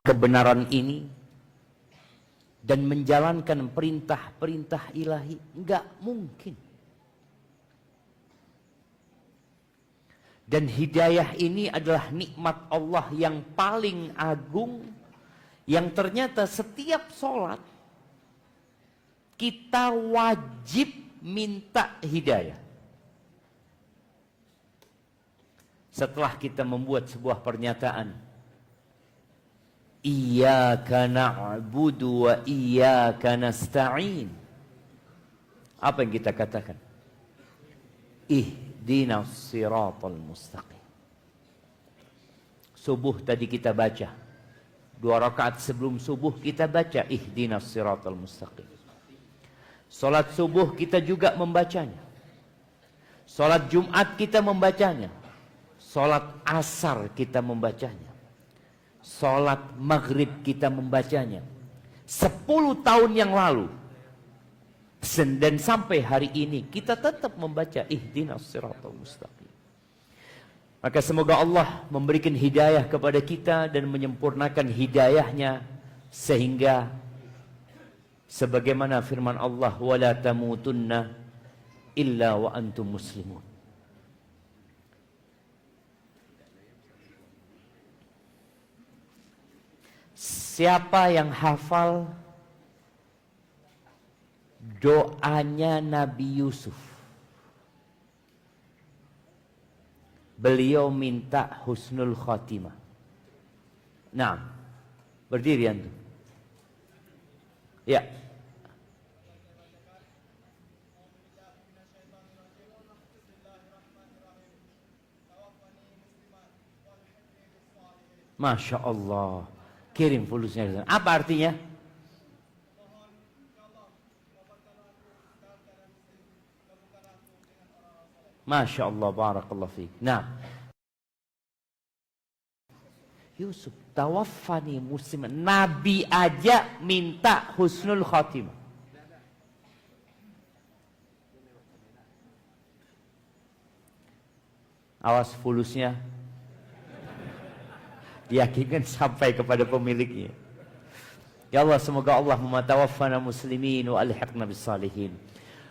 kebenaran ini dan menjalankan perintah-perintah ilahi? Enggak mungkin. Dan hidayah ini adalah nikmat Allah yang paling agung, yang ternyata setiap sholat kita wajib minta hidayah. Setelah kita membuat sebuah pernyataan, Iyyaka na'budu wa iyyaka nasta'in. Apa yang kita katakan? Ihdinas siratal mustaqim. Subuh tadi kita baca. 2 rakaat sebelum subuh kita baca Ihdinas siratal mustaqim. Salat subuh kita juga membacanya. Salat Jumat kita membacanya. Salat asar kita membacanya. Salat maghrib kita membacanya. 10 tahun yang lalu. Dan sampai hari ini kita tetap membaca Ihdinas siratal mustaqim. Maka semoga Allah memberikan hidayah kepada kita dan menyempurnakan hidayahnya sehingga sebagaimana firman Allah, wala tamutunna illa wa antum muslimun. Siapa yang hafal doanya Nabi Yusuf? Beliau minta husnul khatimah. Nah, berdiri antum. Ya. Masya Allah. Kirim fulusnya. Apa artinya? Masya Allah, barakallah fiik. Nah, Yusuf, tawaffani musliman. Nabi aja minta husnul khatimah. Awas fulusnya. Diyakinkan sampai kepada pemiliknya. Ya Allah, semoga Allah mematawaffana muslimin wa alhiqna bis salihin.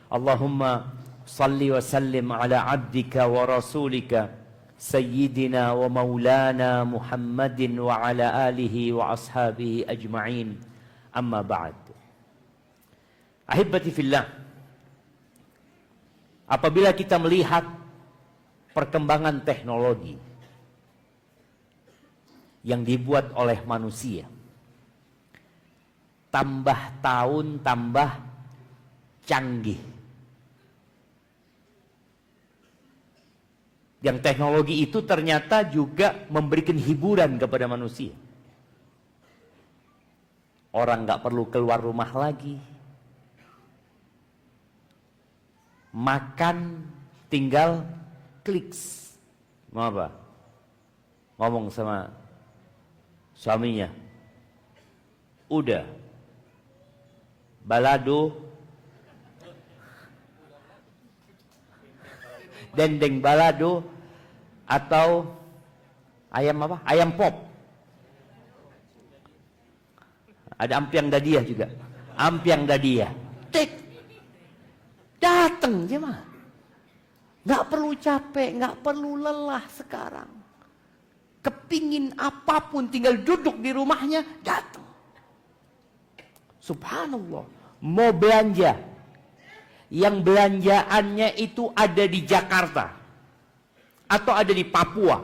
Allahumma salli wa sallim ala abdika wa rasulika sayyidina wa maulana Muhammadin wa ala alihi wa ashabihi ajma'in. Amma ba'd. Ahibbati fillah. Apabila kita melihat perkembangan teknologi yang dibuat oleh manusia, tambah tahun tambah canggih. Yang teknologi itu ternyata juga memberikan hiburan kepada manusia. Orang nggak perlu keluar rumah lagi. Makan tinggal kliks. Mau apa? Ngomong sama suaminya. Udah. Balado. Dendeng balado. Atau ayam apa? Ayam pop. Ada ampiang dadiah juga. Ampiang dadiah. Tik. Datang jemaah. Nggak perlu capek, nggak perlu lelah sekarang. Kepingin apapun tinggal duduk di rumahnya, datang. Subhanallah. Mau belanja. Yang belanjaannya itu ada di Jakarta. Atau ada di Papua.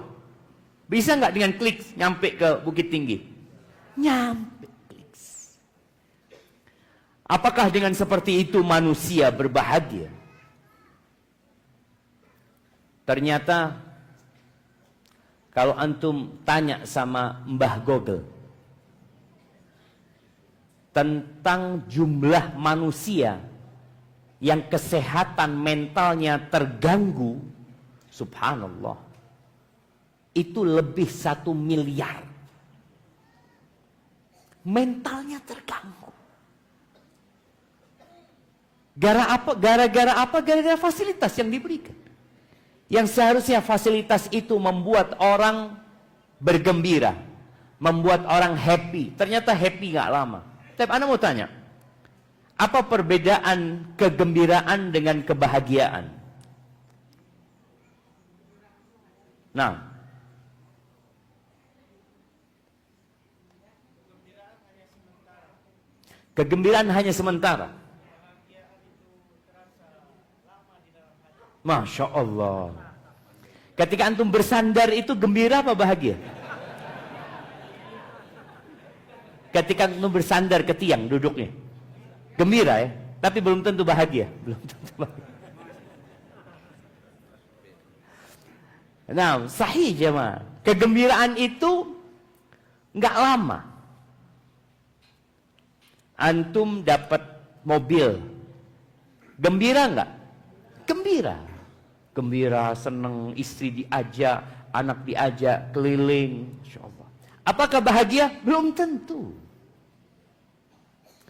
Bisa nggak dengan klik nyampe ke Bukit Tinggi? Nyampe klik. Apakah dengan seperti itu manusia berbahagia? Ternyata kalau antum tanya sama Mbah Google tentang jumlah manusia yang kesehatan mentalnya terganggu, subhanallah, itu lebih 1 miliar. Mentalnya terganggu. Gara-gara apa? Gara-gara fasilitas yang diberikan. Yang seharusnya fasilitas itu membuat orang bergembira, membuat orang happy. Ternyata happy nggak lama. Tapi Anda mau tanya, apa perbedaan kegembiraan dengan kebahagiaan? Nah, kegembiraan hanya sementara. Masya Allah. Ketika antum bersandar itu gembira apa bahagia? Ketika antum bersandar ke tiang duduknya, gembira ya, tapi belum tentu bahagia. Belum tentu bahagia. Nah, sahih jemaah. Kegembiraan itu nggak lama. Antum dapat mobil, gembira nggak? Gembira. Gembira, seneng, istri diajak, anak diajak, keliling. Insya Allah. Apakah bahagia? Belum tentu.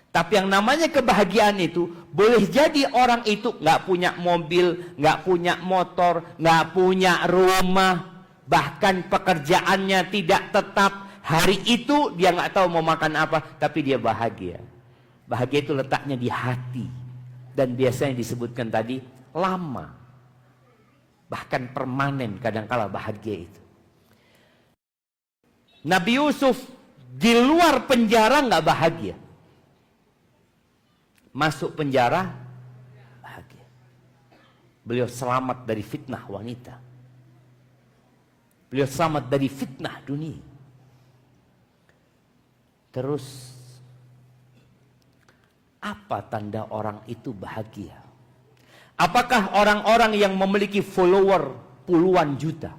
Tapi yang namanya kebahagiaan itu, boleh jadi orang itu nggak punya mobil, nggak punya motor, nggak punya rumah, bahkan pekerjaannya tidak tetap. Hari itu dia nggak tahu mau makan apa, tapi dia bahagia. Bahagia itu letaknya di hati. Dan biasanya disebutkan tadi, lama. Bahkan permanen kadangkala bahagia itu. Nabi Yusuf di luar penjara nggak bahagia. Masuk penjara, bahagia. Beliau selamat dari fitnah wanita. Beliau selamat dari fitnah dunia. Terus, apa tanda orang itu bahagia? Apakah orang-orang yang memiliki follower puluhan juta,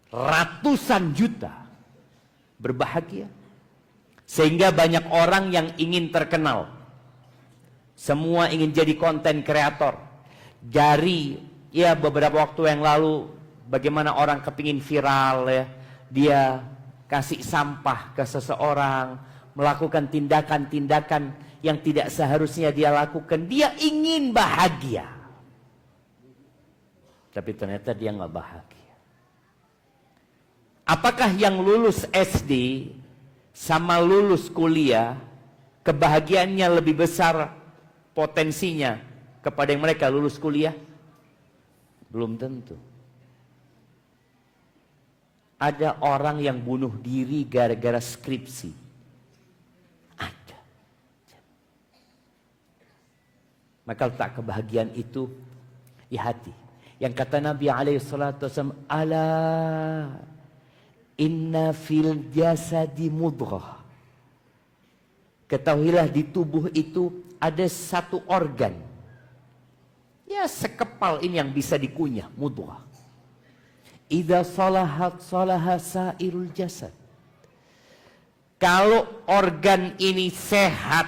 ratusan juta, berbahagia? Sehingga banyak orang yang ingin terkenal. Semua ingin jadi konten kreator. Dari ya beberapa waktu yang lalu, bagaimana orang kepingin viral ya, dia kasih sampah ke seseorang, melakukan tindakan-tindakan yang tidak seharusnya dia lakukan. Dia ingin bahagia, tapi ternyata dia nggak bahagia. Apakah yang lulus SD sama lulus kuliah kebahagiaannya lebih besar potensinya kepada yang mereka lulus kuliah? Belum tentu. Ada orang yang bunuh diri gara-gara skripsi. Ada. Maka letak kebahagiaan itu di hati. Yang kata Nabi SAW, ala inna fil jasadi mudghah. Ketahuilah di tubuh itu ada satu organ. Ya sekepal ini yang bisa dikunyah, mudghah. Idza salahat salaha sairul jasad. Kalau organ ini sehat,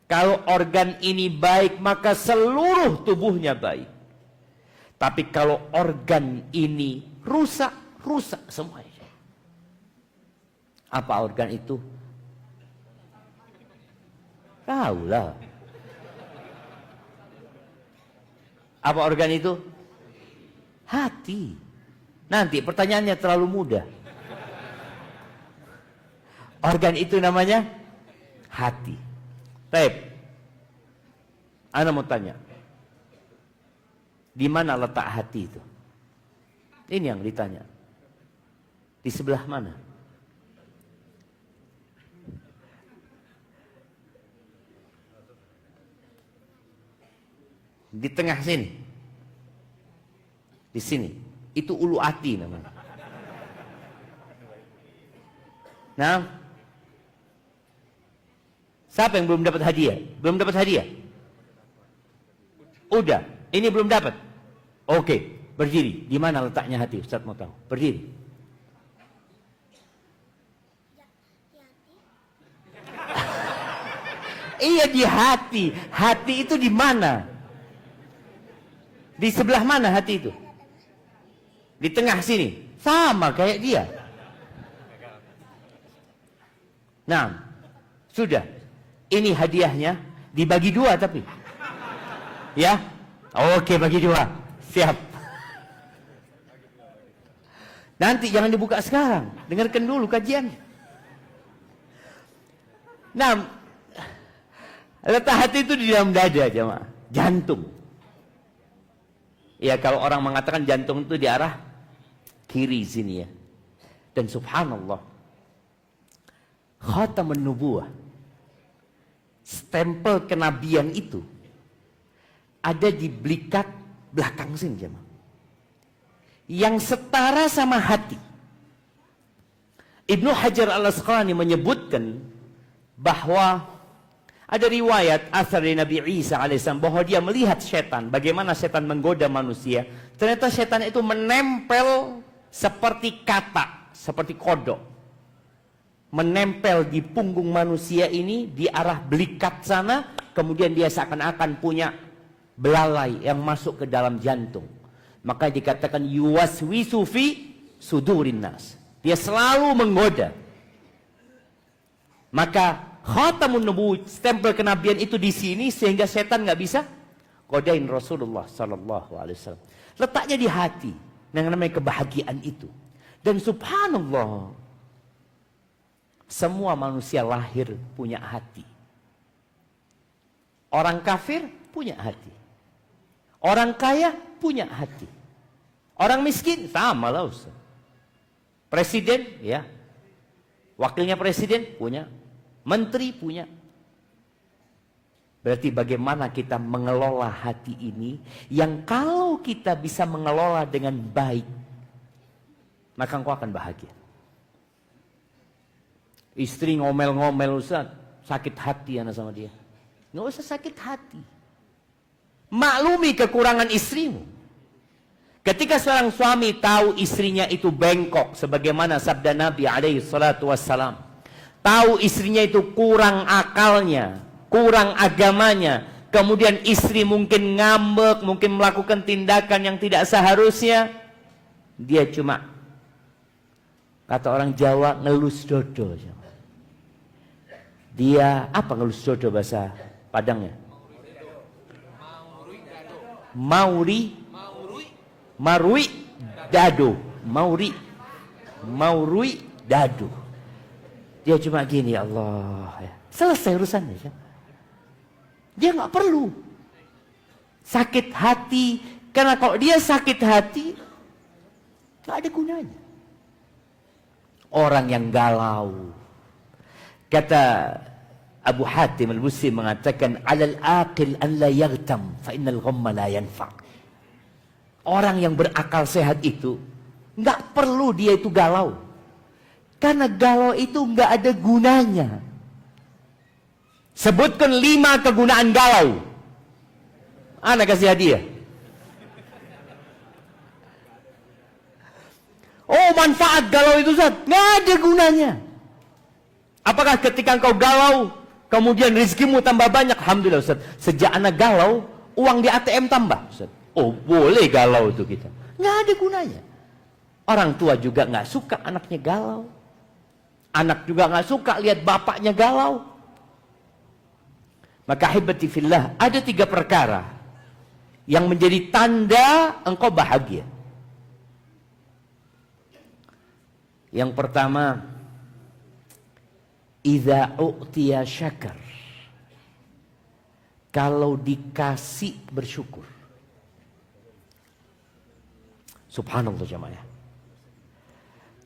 kalau organ ini baik, maka seluruh tubuhnya baik. Tapi kalau organ ini rusak, rusak semuanya. Apa organ itu? Tahulah. Apa organ itu? Hati. Nanti pertanyaannya terlalu mudah. Organ itu namanya hati. Baik. Ana mau tanya. Di mana letak hati itu? Ini yang ditanya. Di sebelah mana? Di tengah sini. Di sini. Itu ulu hati namanya. Nah, siapa yang belum dapat hadiah? Belum dapat hadiah? Udah. Ini belum dapat. Oke, berdiri. Di mana letaknya hati? Ustaz mau tahu. Berdiri. Iya, di hati. Hati itu di mana? Di sebelah mana hati itu? Di tengah sini. Sama kayak dia. Nah, sudah. Ini hadiahnya dibagi dua tapi. Ya? Oke, bagi dua. Siap. Nanti jangan dibuka sekarang. Dengarkan dulu kajian. Nah, letak hati itu di dalam dada, jemaah. Jantung. Ya, kalau orang mengatakan jantung itu di arah kiri sini ya. Dan subhanallah, khatamun nubuwah, stempel kenabian itu ada di belikat belakang sini, jemaah. Yang setara sama hati. Ibnu Hajar al-Asqalani menyebutkan bahwa ada riwayat asar dari Nabi Isa alaihissalam bahwa dia melihat setan, bagaimana setan menggoda manusia. Ternyata setan itu menempel seperti kata, seperti kodok, menempel di punggung manusia ini di arah belikat sana. Kemudian dia seakan-akan punya belalai yang masuk ke dalam jantung. Maka dikatakan yuwaswisu fi sudurin nas. Dia selalu menggoda. Maka khatamun nubuwah, stempel kenabian itu di sini sehingga setan nggak bisa godain Rasulullah sallallahu alaihi wasallam. Letaknya di hati yang namanya kebahagiaan itu. Dan subhanallah, semua manusia lahir punya hati. Orang kafir punya hati. Orang kaya punya hati. Orang miskin sama lah Ustaz. Presiden ya, wakilnya presiden punya, menteri punya. Berarti bagaimana kita mengelola hati ini, yang kalau kita bisa mengelola dengan baik, maka engkau akan bahagia. Istri ngomel-ngomel Ustaz, sakit hati anak sama dia. Nggak usah sakit hati. Maklumi kekurangan istrimu. Ketika seorang suami tahu istrinya itu bengkok, sebagaimana sabda Nabi alaihi salatu wassalam, tahu istrinya itu kurang akalnya, kurang agamanya, kemudian istri mungkin ngambek, mungkin melakukan tindakan yang tidak seharusnya, dia cuma, kata orang Jawa, ngelus dodo. Dia apa ngelus dodo bahasa Padangnya? Marui dado. Maurui dado. Dia cuma gini, ya Allah ya. Selesai urusannya. Dia nggak perlu sakit hati, karena kalau dia sakit hati nggak ada gunanya. Orang yang galau, kata Abu Hatim al-Busti mengatakan, alal aqil an la yaghtam fa innal ghamma la yanfa'. Orang yang berakal sehat itu nggak perlu dia itu galau, karena galau itu nggak ada gunanya. Sebutkan 5 kegunaan galau. Ana kasih hadiah. Oh, manfaat galau itu Ustaz, nggak ada gunanya. Apakah ketika engkau galau kemudian rezekimu tambah banyak? Alhamdulillah Ustaz, sejak anak galau uang di ATM tambah Ustaz. Oh, boleh galau itu kita. Nggak ada gunanya. Orang tua juga nggak suka anaknya galau. Anak juga nggak suka lihat bapaknya galau. Maka hibati fillah, ada 3 perkara yang menjadi tanda engkau bahagia. Yang pertama, idza u'tiya syakar. Kalau dikasih bersyukur. Subhanallah jemaah.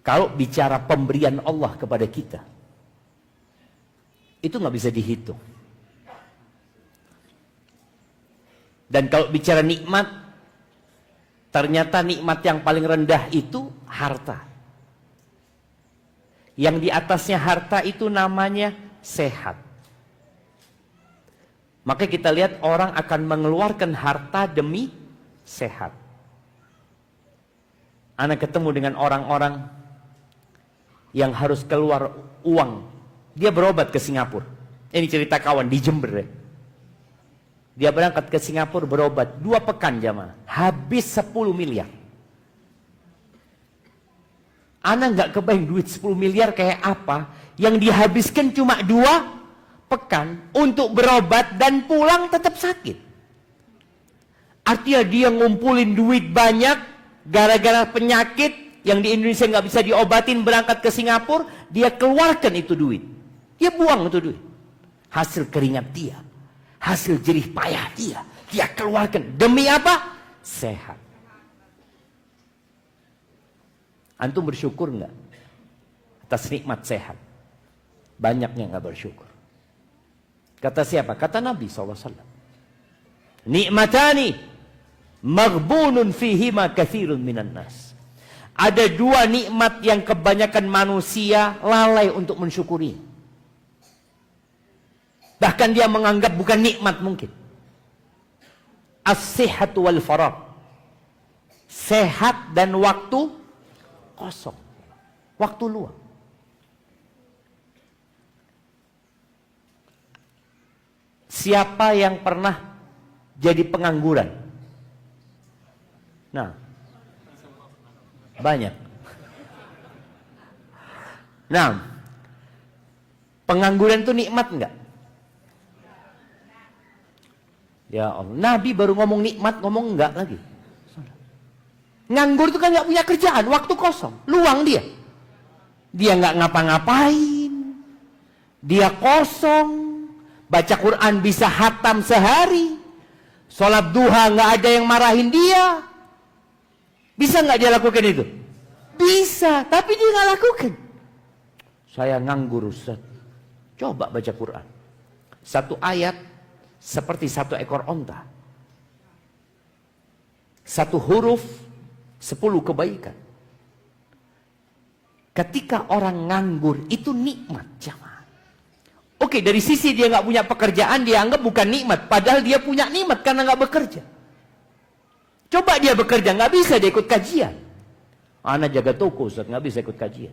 Kalau bicara pemberian Allah kepada kita, itu nggak bisa dihitung. Dan kalau bicara nikmat, ternyata nikmat yang paling rendah itu harta. Yang di atasnya harta itu namanya sehat. Maka kita lihat orang akan mengeluarkan harta demi sehat. Anak ketemu dengan orang-orang yang harus keluar uang. Dia berobat ke Singapura. Ini cerita kawan di Jember. Dia berangkat ke Singapura berobat 2 pekan jamaah. Habis 10 miliar. Anak nggak kebayang duit 10 miliar kayak apa. Yang dihabiskan cuma 2 pekan untuk berobat dan pulang tetap sakit. Artinya dia ngumpulin duit banyak. Gara-gara penyakit yang di Indonesia nggak bisa diobatin, berangkat ke Singapura, dia keluarkan itu duit. Dia buang itu duit. Hasil keringat dia, hasil jerih payah dia keluarkan. Demi apa? Sehat. Antum bersyukur nggak atas nikmat sehat? Banyaknya nggak bersyukur. Kata siapa? Kata Nabi SAW. Nikmatani maghbunun fihima katsirun minan nas. Ada dua nikmat yang kebanyakan manusia lalai untuk mensyukuri. Bahkan dia menganggap bukan nikmat mungkin. As-sihhatu wal faragh. Sehat dan waktu kosong. Waktu luang. Siapa yang pernah jadi pengangguran? Nah, banyak. Nah, pengangguran itu nikmat enggak? Ya Allah, Nabi baru ngomong nikmat, ngomong enggak lagi. Nganggur itu kan enggak punya kerjaan, waktu kosong, luang dia. Dia enggak ngapa-ngapain, dia kosong, baca Quran bisa hatam sehari, sholat duha enggak ada yang marahin dia. Bisa nggak dia lakukan itu? Bisa, tapi dia nggak lakukan. Saya nganggur, Ustaz. Coba baca Quran. Satu ayat seperti satu ekor onta. Satu huruf 10 kebaikan. Ketika orang nganggur itu nikmat, jamaah. Oke, dari sisi dia nggak punya pekerjaan, dia anggap bukan nikmat. Padahal dia punya nikmat karena nggak bekerja. Coba dia bekerja, nggak bisa dia ikut kajian. Anak jaga toko, Ustaz, nggak bisa ikut kajian.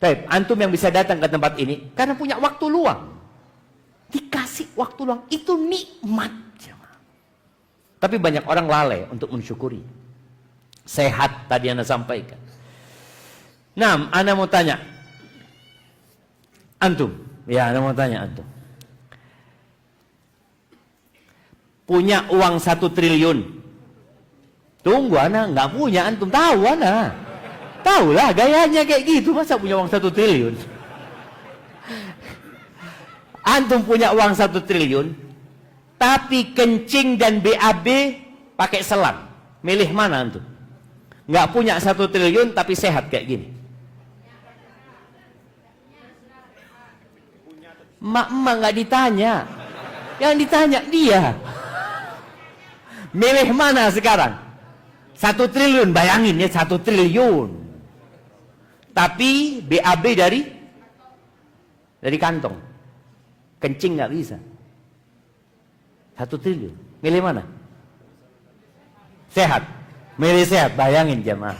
Tapi antum yang bisa datang ke tempat ini karena punya waktu luang. Dikasih waktu luang, itu nikmat. Tapi banyak orang lalai untuk mensyukuri. Sehat tadi Anda sampaikan. Nah, Anda mau tanya. Antum, ya Anda mau tanya antum. Punya uang 1 triliun. Tunggu, Ana nggak punya, antum tahu Ana. Tahulah gayanya kayak gitu, masa punya uang 1 triliun. Antum punya uang 1 triliun, tapi kencing dan BAB pakai selang. Milih mana antum? Nggak punya 1 triliun tapi sehat kayak gini. Emak nggak ditanya, yang ditanya dia. Milih mana sekarang? 1 triliun, bayangin ya, 1 triliun. Tapi BAB dari kantong. Kencing nggak bisa. 1 triliun. Milih mana? Sehat. Milih sehat, bayangin jemaah.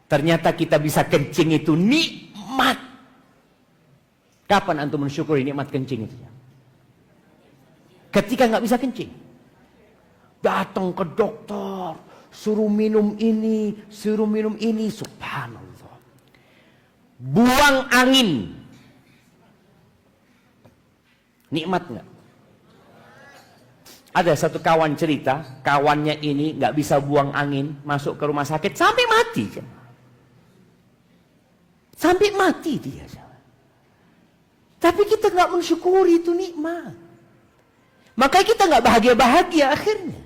Ternyata kita bisa kencing itu nikmat. Kapan antum mensyukuri nikmat kencing itu? Ketika nggak bisa kencing. Datang ke dokter, suruh minum ini, subhanallah. Buang angin. Nikmat nggak? Ada satu kawan cerita, kawannya ini nggak bisa buang angin, masuk ke rumah sakit sampai mati. Sampai mati dia. Tapi kita nggak mensyukuri itu nikmat. Makanya kita nggak bahagia-bahagia akhirnya.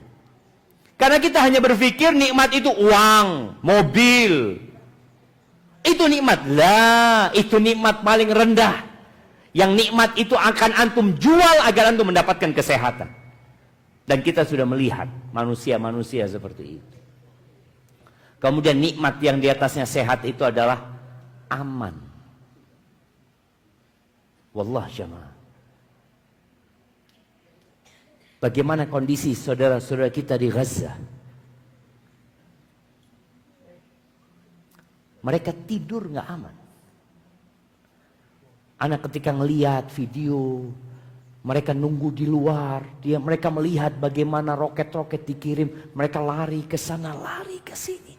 Karena kita hanya berpikir nikmat itu uang, mobil. Itu nikmat. Lah, itu nikmat paling rendah. Yang nikmat itu akan antum jual agar antum mendapatkan kesehatan. Dan kita sudah melihat manusia-manusia seperti itu. Kemudian nikmat yang di atasnya sehat itu adalah aman. Wallah jamaah. Bagaimana kondisi saudara-saudara kita di Gaza? Mereka tidur nggak aman. Anak ketika ngelihat video, mereka nunggu di luar, mereka melihat bagaimana roket-roket dikirim, mereka lari ke sana, lari ke sini.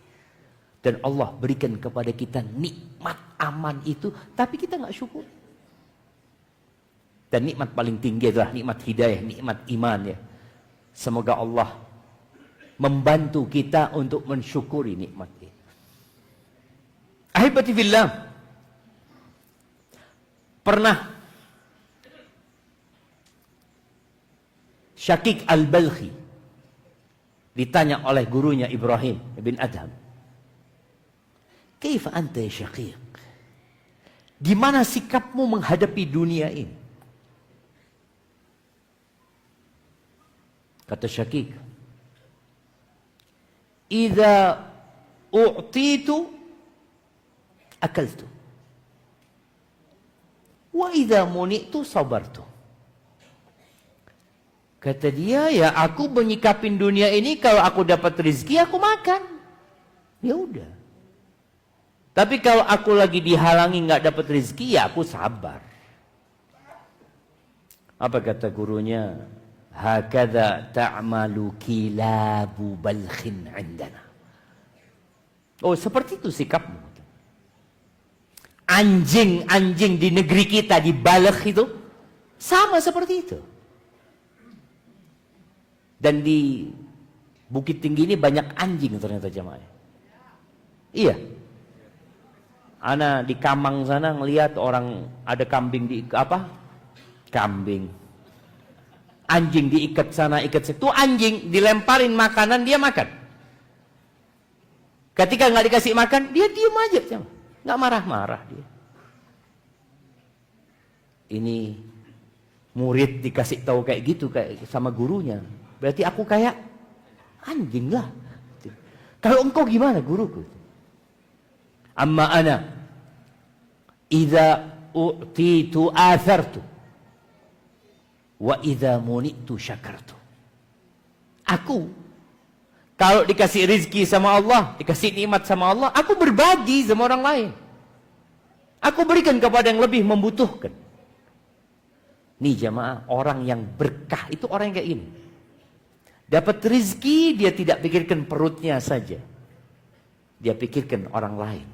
Dan Allah berikan kepada kita nikmat aman itu, tapi kita nggak syukur. Dan nikmat paling tinggi adalah nikmat hidayah, nikmat iman ya. Semoga Allah membantu kita untuk mensyukuri nikmat ini. Ahibati fillah, pernah Syakik al-Balkhi ditanya oleh gurunya Ibrahim bin Adham, "Kaifa anta ya Syakik? Gimana sikapmu menghadapi dunia ini?" Kata Syakik, "Idza u'titu akaltu, wa idza muni'tu sabartu." Kata dia, ya aku menyikapin dunia ini, kalau aku dapat rezeki aku makan. Ya udah. Tapi kalau aku lagi dihalangi nggak dapat rezeki, ya aku sabar. Apa kata gurunya? Hakadha ta'malu kilabu balkhin 'indana. Oh, seperti itu sikapmu. Anjing-anjing di negeri kita, di Balkh itu sama seperti itu. Dan di Bukit Tinggi ini banyak anjing ternyata jamaah. Iya. Ana di Kamang sana ngelihat orang ada kambing di apa? Kambing. Anjing diikat sana, ikat situ. Anjing dilemparin makanan, dia makan. Ketika nggak dikasih makan, dia diem aja, jamaah. Nggak marah-marah dia. Ini murid dikasih tahu kayak gitu kayak sama gurunya. Berarti aku kayak anjing lah. Kalau engkau gimana guruku? Amma ana idza u'titu athartu wa idza muni'tu syakartu. Aku kalau dikasih rezeki sama Allah, dikasih nikmat sama Allah, aku berbagi sama orang lain. Aku berikan kepada yang lebih membutuhkan. Nih jamaah, orang yang berkah itu orang yang kayak ini. Dapat rezeki, dia tidak pikirkan perutnya saja. Dia pikirkan orang lain.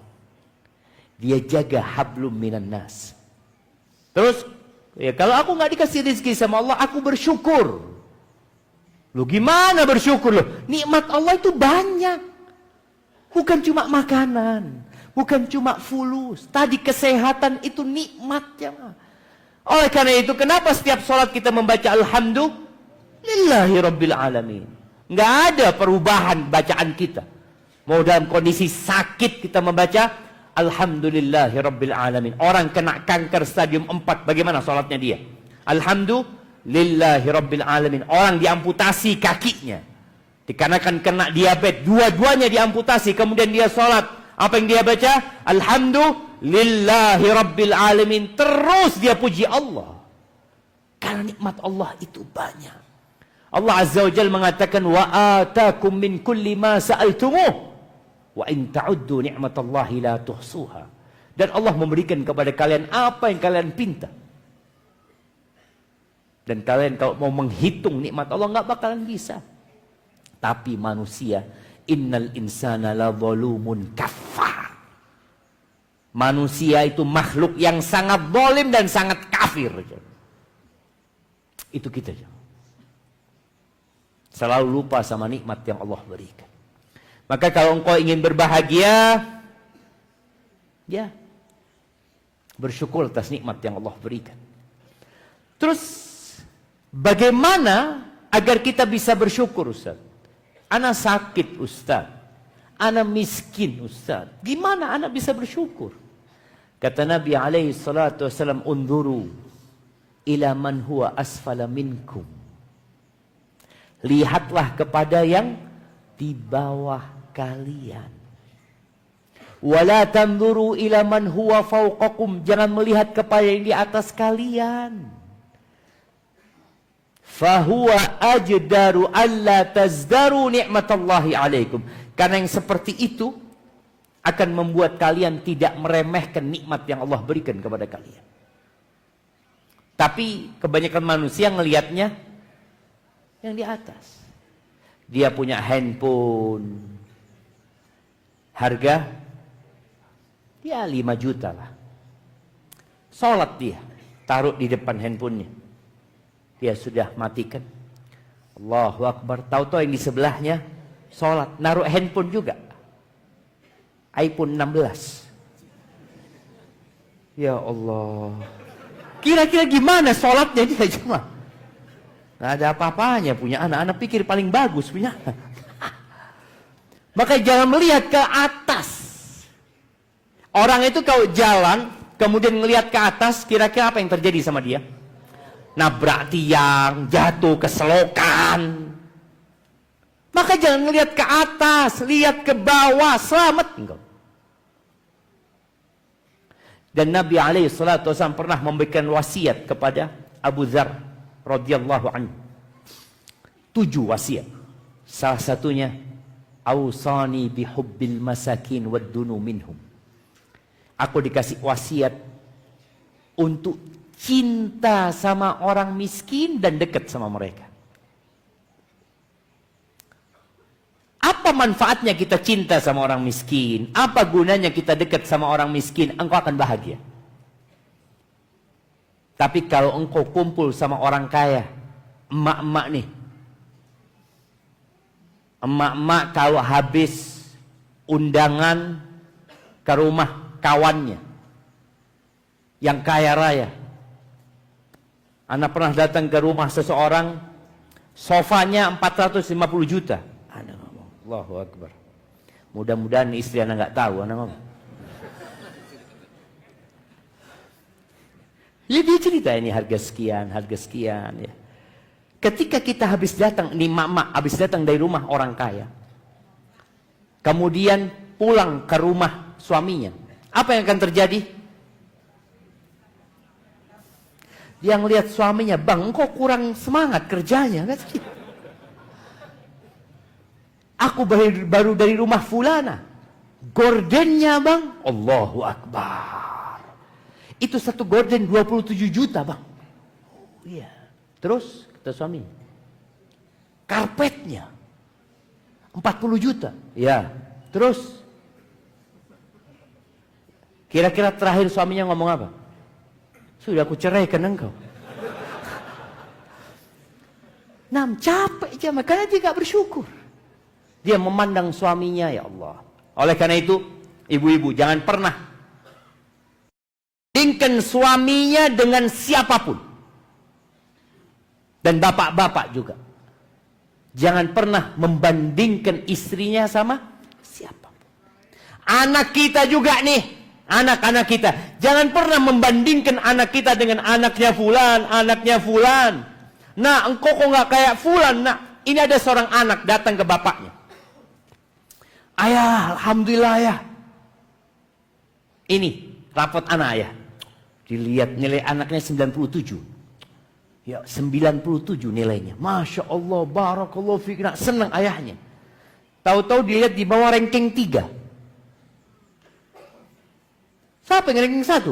Dia jaga hablum minan nas. Terus, ya kalau aku nggak dikasih rezeki sama Allah, aku bersyukur. Lu gimana bersyukur lu? Nikmat Allah itu banyak. Bukan cuma makanan, bukan cuma fulus. Tadi kesehatan itu nikmat ya. Oleh karena itu, kenapa setiap sholat kita membaca alhamdulillah? Lillahi Rabbil Alamin. Nggak ada perubahan bacaan kita. Mau dalam kondisi sakit kita membaca Alhamdulillahi Rabbil Alamin. Orang kena kanker stadium 4, bagaimana sholatnya dia? Alhamdulillahi Rabbil Alamin. Orang diamputasi kakinya, dikarenakan kena diabetes, dua-duanya diamputasi, kemudian dia sholat. Apa yang dia baca? Alhamdulillahi Rabbil Alamin. Terus dia puji Allah. Karena nikmat Allah itu banyak. Allah Azza wa Jalla mengatakan wa atakum min kulli ma sa'altumuh wa in ta'uddu ni'matallahi la tuhsuha. Dan Allah memberikan kepada kalian apa yang kalian pinta. Dan kalian kalau mau menghitung nikmat Allah nggak bakalan bisa. Tapi manusia, innal insana la zalumun kafar. Manusia itu makhluk yang sangat zalim dan sangat kafir. Itu kita aja. Selalu lupa sama nikmat yang Allah berikan. Maka kalau engkau ingin berbahagia, ya bersyukur atas nikmat yang Allah berikan. Terus bagaimana agar kita bisa bersyukur, Ustaz? Ana sakit, Ustaz. Ana miskin, Ustaz. Gimana ana bisa bersyukur? Kata Nabi alaihi salatu wasallam, "Unzuru ila man huwa asfala minkum." Lihatlah kepada yang di bawah kalian. Wala tanzuru ila man huwa fawqakum. Jangan melihat kepada yang di atas kalian. Fahuwa ajdaru alla tazdaru ni'matallahi alaikum. Karena yang seperti itu akan membuat kalian tidak meremehkan nikmat yang Allah berikan kepada kalian. Tapi kebanyakan manusia ngelihatnya yang di atas. Dia punya handphone, harga ya 5 juta lah. Sholat dia, taruh di depan handphonenya. Dia sudah matikan. Allahu Akbar. Tahu-tahu yang di sebelahnya sholat, naruh handphone juga. iPhone 16. Ya Allah. Kira-kira gimana sholatnya dia cuma? Nggak ada apa-apanya punya anak. Anak pikir paling bagus punya anak. Maka jangan melihat ke atas. Orang itu kalau jalan, kemudian melihat ke atas, kira-kira apa yang terjadi sama dia? Nabrak tiang, jatuh ke selokan. Maka jangan melihat ke atas, lihat ke bawah, selamat engkau. Dan Nabi SAW pernah memberikan wasiat kepada Abu Dzar radhiyallahu anhu. 7 wasiat. Salah satunya, ausani bihubbil masakin waddunu minhum. Aku dikasih wasiat untuk cinta sama orang miskin dan dekat sama mereka. Apa manfaatnya kita cinta sama orang miskin? Apa gunanya kita dekat sama orang miskin? Engkau akan bahagia. Tapi kalau engkau kumpul sama orang kaya, emak-emak nih. Emak-emak kalau habis undangan ke rumah kawannya yang kaya raya. Anak pernah datang ke rumah seseorang, sofanya 450 juta. Anak ngomong, Allahu Akbar. Mudah-mudahan istri anak nggak tahu, anak ngomong. Ya dia cerita ini harga sekian ya. Ketika kita habis datang, ini mak-mak habis datang dari rumah orang kaya, kemudian pulang ke rumah suaminya, apa yang akan terjadi? Dia ngelihat suaminya, bang, kok kurang semangat kerjanya, kan? Aku baru dari rumah fulana, gordennya bang, Allahu Akbar. Itu satu gorden 27 juta bang. Oh iya. Terus kata suami, karpetnya 40 juta. Ya. Terus kira-kira terakhir suaminya ngomong apa? Sudah aku ceraikan engkau. Capek aja, makanya dia gak bersyukur. Dia memandang suaminya, ya Allah. Oleh karena itu, ibu-ibu jangan pernah bandingkan suaminya dengan siapapun. Dan bapak-bapak juga. Jangan pernah membandingkan istrinya sama siapapun. Anak kita juga nih, anak-anak kita. Jangan pernah membandingkan anak kita dengan anaknya fulan. Nah, engkau kok gak kayak fulan, nak. Ini ada seorang anak datang ke bapaknya. Ayah, alhamdulillah ya. Ini rapot anak ayah. Dilihat nilai anaknya 97. Ya, 97 nilainya. Masya Allah, barakallahu fiik. Senang ayahnya. Tahu-tahu dilihat di bawah ranking 3. Siapa yang ranking 1?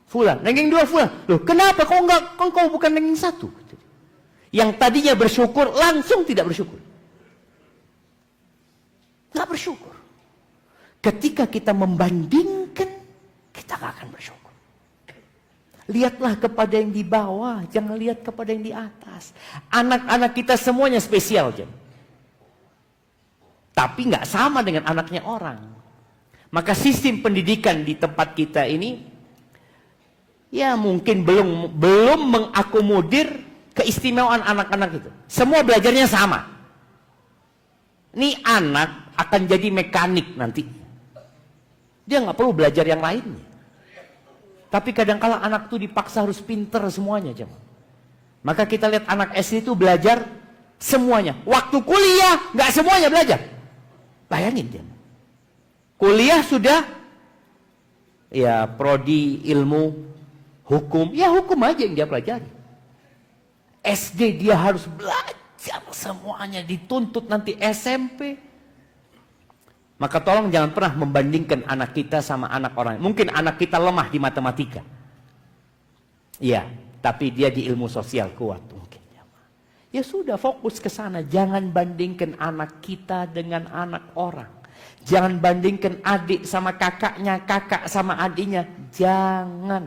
Fulan. Ranking 2 fulan. Loh, kenapa kau bukan ranking 1? Yang tadinya bersyukur langsung tidak bersyukur. Nggak bersyukur. Ketika kita membandingkan, kita nggak akan bersyukur. Lihatlah kepada yang di bawah, jangan lihat kepada yang di atas. Anak-anak kita semuanya spesial, jam. Tapi nggak sama dengan anaknya orang. Maka sistem pendidikan di tempat kita ini, ya mungkin belum mengakomodir keistimewaan anak-anak itu. Semua belajarnya sama. Ini anak akan jadi mekanik nanti. Dia nggak perlu belajar yang lainnya. Tapi kadang-kala anak itu dipaksa harus pinter semuanya, jemaah. Maka kita lihat anak SD itu belajar semuanya. Waktu kuliah nggak semuanya belajar. Bayangin dia. Kuliah sudah, ya prodi ilmu hukum, ya hukum aja yang dia pelajari. SD dia harus belajar semuanya, dituntut nanti SMP. Maka tolong jangan pernah membandingkan anak kita sama anak orang. Mungkin anak kita lemah di matematika. Iya, tapi dia di ilmu sosial kuat mungkin. Ya sudah, fokus ke sana. Jangan bandingkan anak kita dengan anak orang. Jangan bandingkan adik sama kakaknya, kakak sama adiknya. Jangan.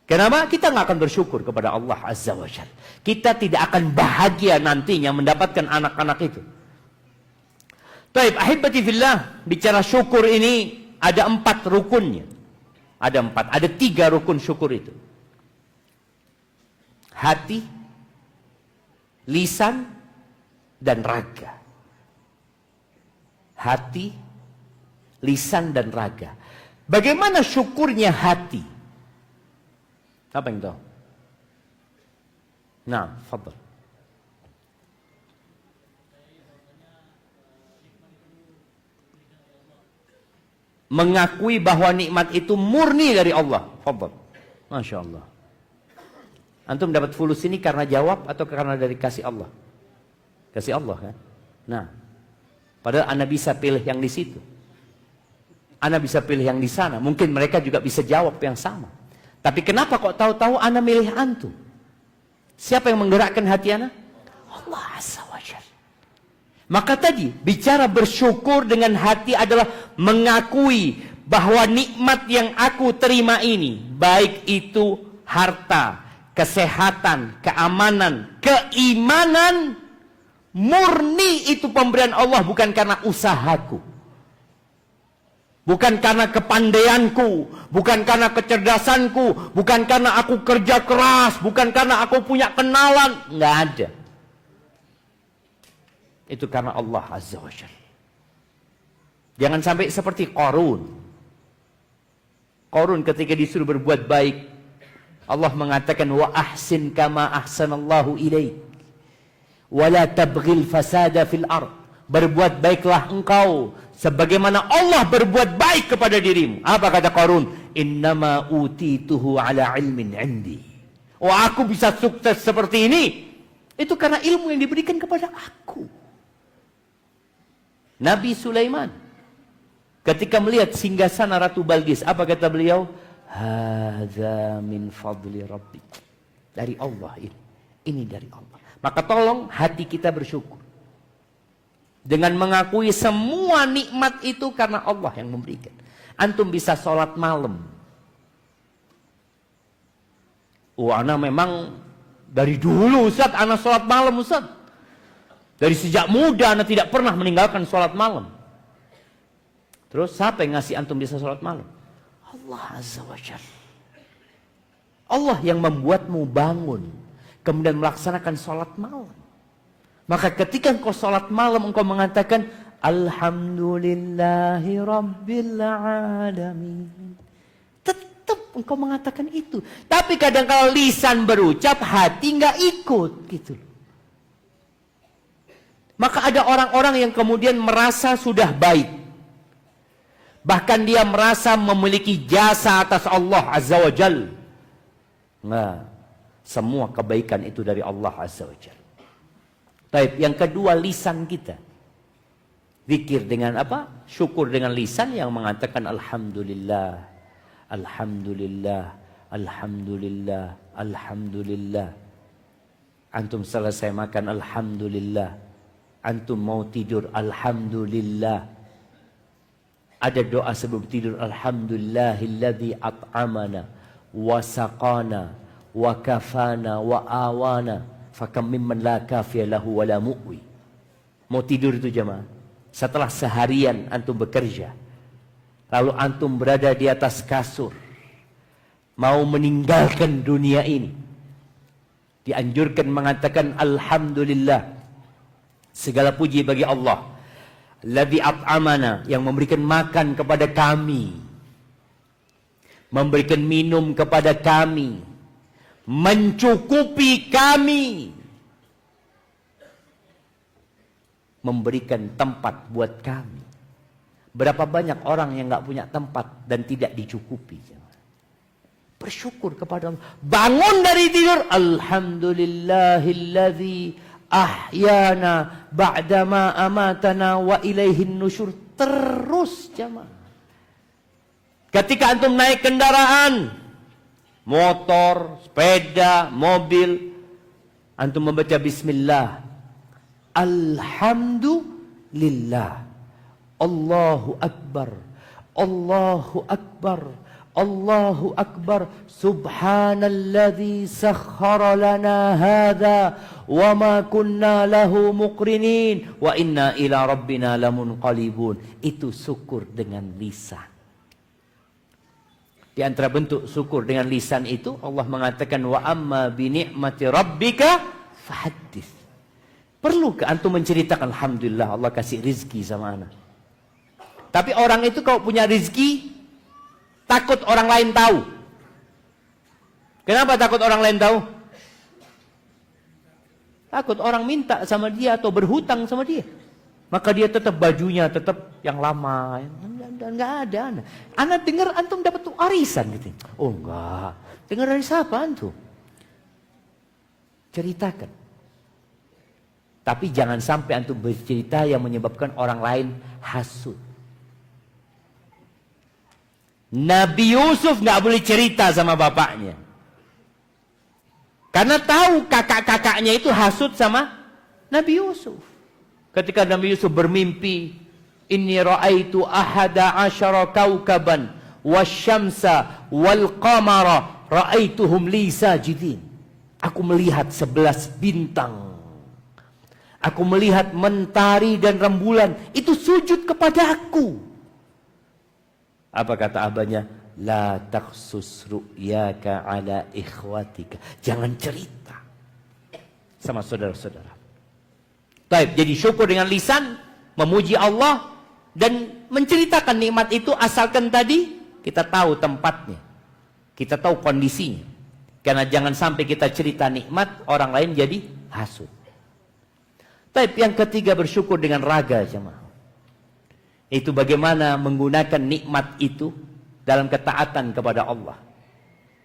Kenapa? Kita nggak akan bersyukur kepada Allah Azza wa Jalla. Kita tidak akan bahagia nantinya mendapatkan anak-anak itu. Taib, ahibati fillah, bicara syukur ini ada 4 rukunnya. Ada 4, ada 3 rukun syukur itu. Hati, lisan, dan raga. Hati, lisan, dan raga. Bagaimana syukurnya hati? Apa yang tahu? Nah, fadhal. Mengakui bahwa nikmat itu murni dari Allah. Fadhal. Masya Allah. Antum dapat fulus ini karena jawab atau karena dari kasih Allah? Kasih Allah kan? Nah, padahal Anda bisa pilih yang di situ. Anda bisa pilih yang di sana. Mungkin mereka juga bisa jawab yang sama. Tapi kenapa kok tahu-tahu Anda milih antum? Siapa yang menggerakkan hati Anda? Allah Azza wa Jalla. Maka tadi, bicara bersyukur dengan hati adalah mengakui bahwa nikmat yang aku terima ini, baik itu harta, kesehatan, keamanan, keimanan, murni itu pemberian Allah, bukan karena usahaku. Bukan karena kepandaianku, bukan karena kecerdasanku, bukan karena aku kerja keras, bukan karena aku punya kenalan. Nggak ada. Itu karena Allah Azza wa Jalla. Jangan sampai seperti Qarun. Qarun ketika disuruh berbuat baik, Allah mengatakan, wa ahsin kama ahsanallahu ilaik, wa la tabghil fasada fil ard. Berbuat baiklah engkau sebagaimana Allah berbuat baik kepada dirimu. Apa kata Qarun? Innama utituhu ala ilmin indi. Oh, aku bisa sukses seperti ini, itu karena ilmu yang diberikan kepada aku. Nabi Sulaiman ketika melihat singgasana Ratu Balqis, apa kata beliau? Hadza min fadli rabbi. Dari Allah ini. Ini dari Allah. Maka tolong hati kita bersyukur. Dengan mengakui semua nikmat itu karena Allah yang memberikan. Antum bisa sholat malam. Oh, ana memang dari dulu Ustaz, ana sholat malam Ustaz. Dari sejak muda ana tidak pernah meninggalkan sholat malam. Terus siapa yang ngasih antum bisa sholat malam? Allah Azza wa Jalla. Allah yang membuatmu bangun, kemudian melaksanakan sholat malam. Maka ketika engkau sholat malam, engkau mengatakan Alhamdulillahi Rabbil Alamin. Tetap engkau mengatakan itu. Tapi kadang kalau lisan berucap, hati nggak ikut gitu. Maka ada orang-orang yang kemudian merasa sudah baik. Bahkan dia merasa memiliki jasa atas Allah Azza wa Jalla. Nah, semua kebaikan itu dari Allah Azza wa Jalla. Baik, yang kedua lisan kita. Zikir dengan apa? Syukur dengan lisan yang mengatakan Alhamdulillah, Alhamdulillah, Alhamdulillah, Alhamdulillah. Antum selesai makan Alhamdulillah. Antum mau tidur Alhamdulillah. Ada doa sebelum tidur, Alhamdulillahilladzi at'amana wa saqana wa kafana wa awana fakam mimman la kafiya lahu wa la mu'wi. Mau tidur itu jemaah, setelah seharian antum bekerja, lalu antum berada di atas kasur, mau meninggalkan dunia ini, dianjurkan mengatakan Alhamdulillah. Segala puji bagi Allah, alladzi at'amana, yang memberikan makan kepada kami, memberikan minum kepada kami, mencukupi kami, memberikan tempat buat kami. Berapa banyak orang yang nggak punya tempat dan tidak dicukupi. Bersyukur kepada Allah. Bangun dari tidur, Alhamdulillahilladzi ahyana ba'dama amatana wa ilaihin nusyur. Terus jamaah. Ketika antum naik kendaraan, motor, sepeda, mobil, antum membaca bismillah, Alhamdulillah, Allahu Akbar, Allahu Akbar, Allahu Akbar, Subhanalladzi sakhkhara lana hadza wa ma kunna lahu muqrinin wa inna ila rabbina lamunqalibun. Itu syukur dengan lisan. Di antara bentuk syukur dengan lisan itu Allah mengatakan wa amma bi ni'mati rabbika fahaddits. Perlu ke antum menceritakan alhamdulillah Allah kasih rizki sama anak. Tapi orang itu kalau punya rizki takut orang lain tahu. Kenapa takut orang lain tahu? Takut orang minta sama dia atau berhutang sama dia. Maka dia tetap bajunya tetap yang lama, dan nggak ada. Anak dengar antum dapat arisan gitu. Oh enggak, dengar dari siapa antum? Ceritakan. Tapi jangan sampai antum bercerita yang menyebabkan orang lain hasud. Nabi Yusuf nggak boleh cerita sama bapaknya, karena tahu kakak-kakaknya itu hasud sama Nabi Yusuf. Ketika Nabi Yusuf bermimpi, inni ra'aitu ahada asyara kaukaban wasyamsa wal qamara ra'aituhum li sajidin. Aku melihat 11 bintang. Aku melihat mentari dan rembulan itu sujud kepada aku. Apa kata abahnya? La taqsus ru'yaka ala ikhwatika. Jangan cerita sama saudara-saudara. Baik, jadi syukur dengan lisan, memuji Allah dan menceritakan nikmat itu asalkan tadi kita tahu tempatnya. Kita tahu kondisinya. Karena jangan sampai kita cerita nikmat orang lain jadi hasud. Baik, yang ketiga bersyukur dengan raga jemaah. Itu bagaimana menggunakan nikmat itu dalam ketaatan kepada Allah.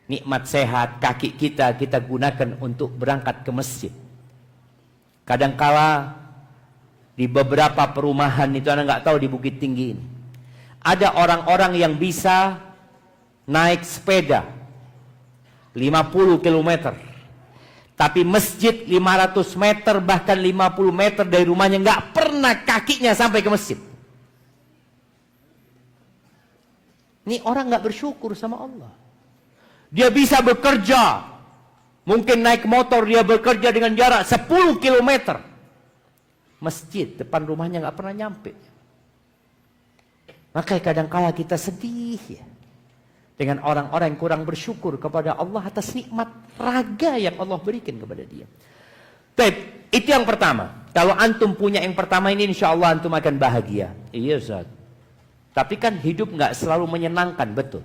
Nikmat sehat, kaki kita gunakan untuk berangkat ke masjid. Kadangkala di beberapa perumahan itu Anda nggak tahu di Bukit Tinggi ini. Ada orang-orang yang bisa naik sepeda 50 km. Tapi masjid 500 meter bahkan 50 meter dari rumahnya nggak pernah kakinya sampai ke masjid. Ini orang nggak bersyukur sama Allah. Dia bisa bekerja. Mungkin naik motor dia bekerja dengan jarak 10 km. Masjid depan rumahnya nggak pernah nyampe. Maka kadang-kala kita sedih ya. Dengan orang-orang yang kurang bersyukur kepada Allah atas nikmat raga yang Allah berikan kepada dia. Baik, itu yang pertama. Kalau antum punya yang pertama ini insya Allah antum akan bahagia. Iya Ustaz. Tapi kan hidup nggak selalu menyenangkan, betul.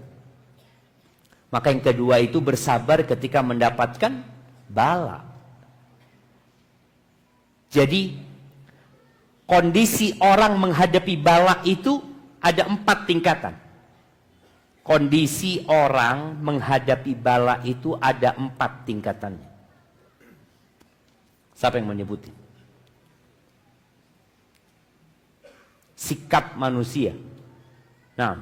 Maka yang kedua itu bersabar ketika mendapatkan bala. Jadi kondisi orang menghadapi bala itu ada 4 tingkatan. Kondisi orang menghadapi bala itu ada 4 tingkatannya. Siapa yang menyebutin? Sikap manusia. Nah,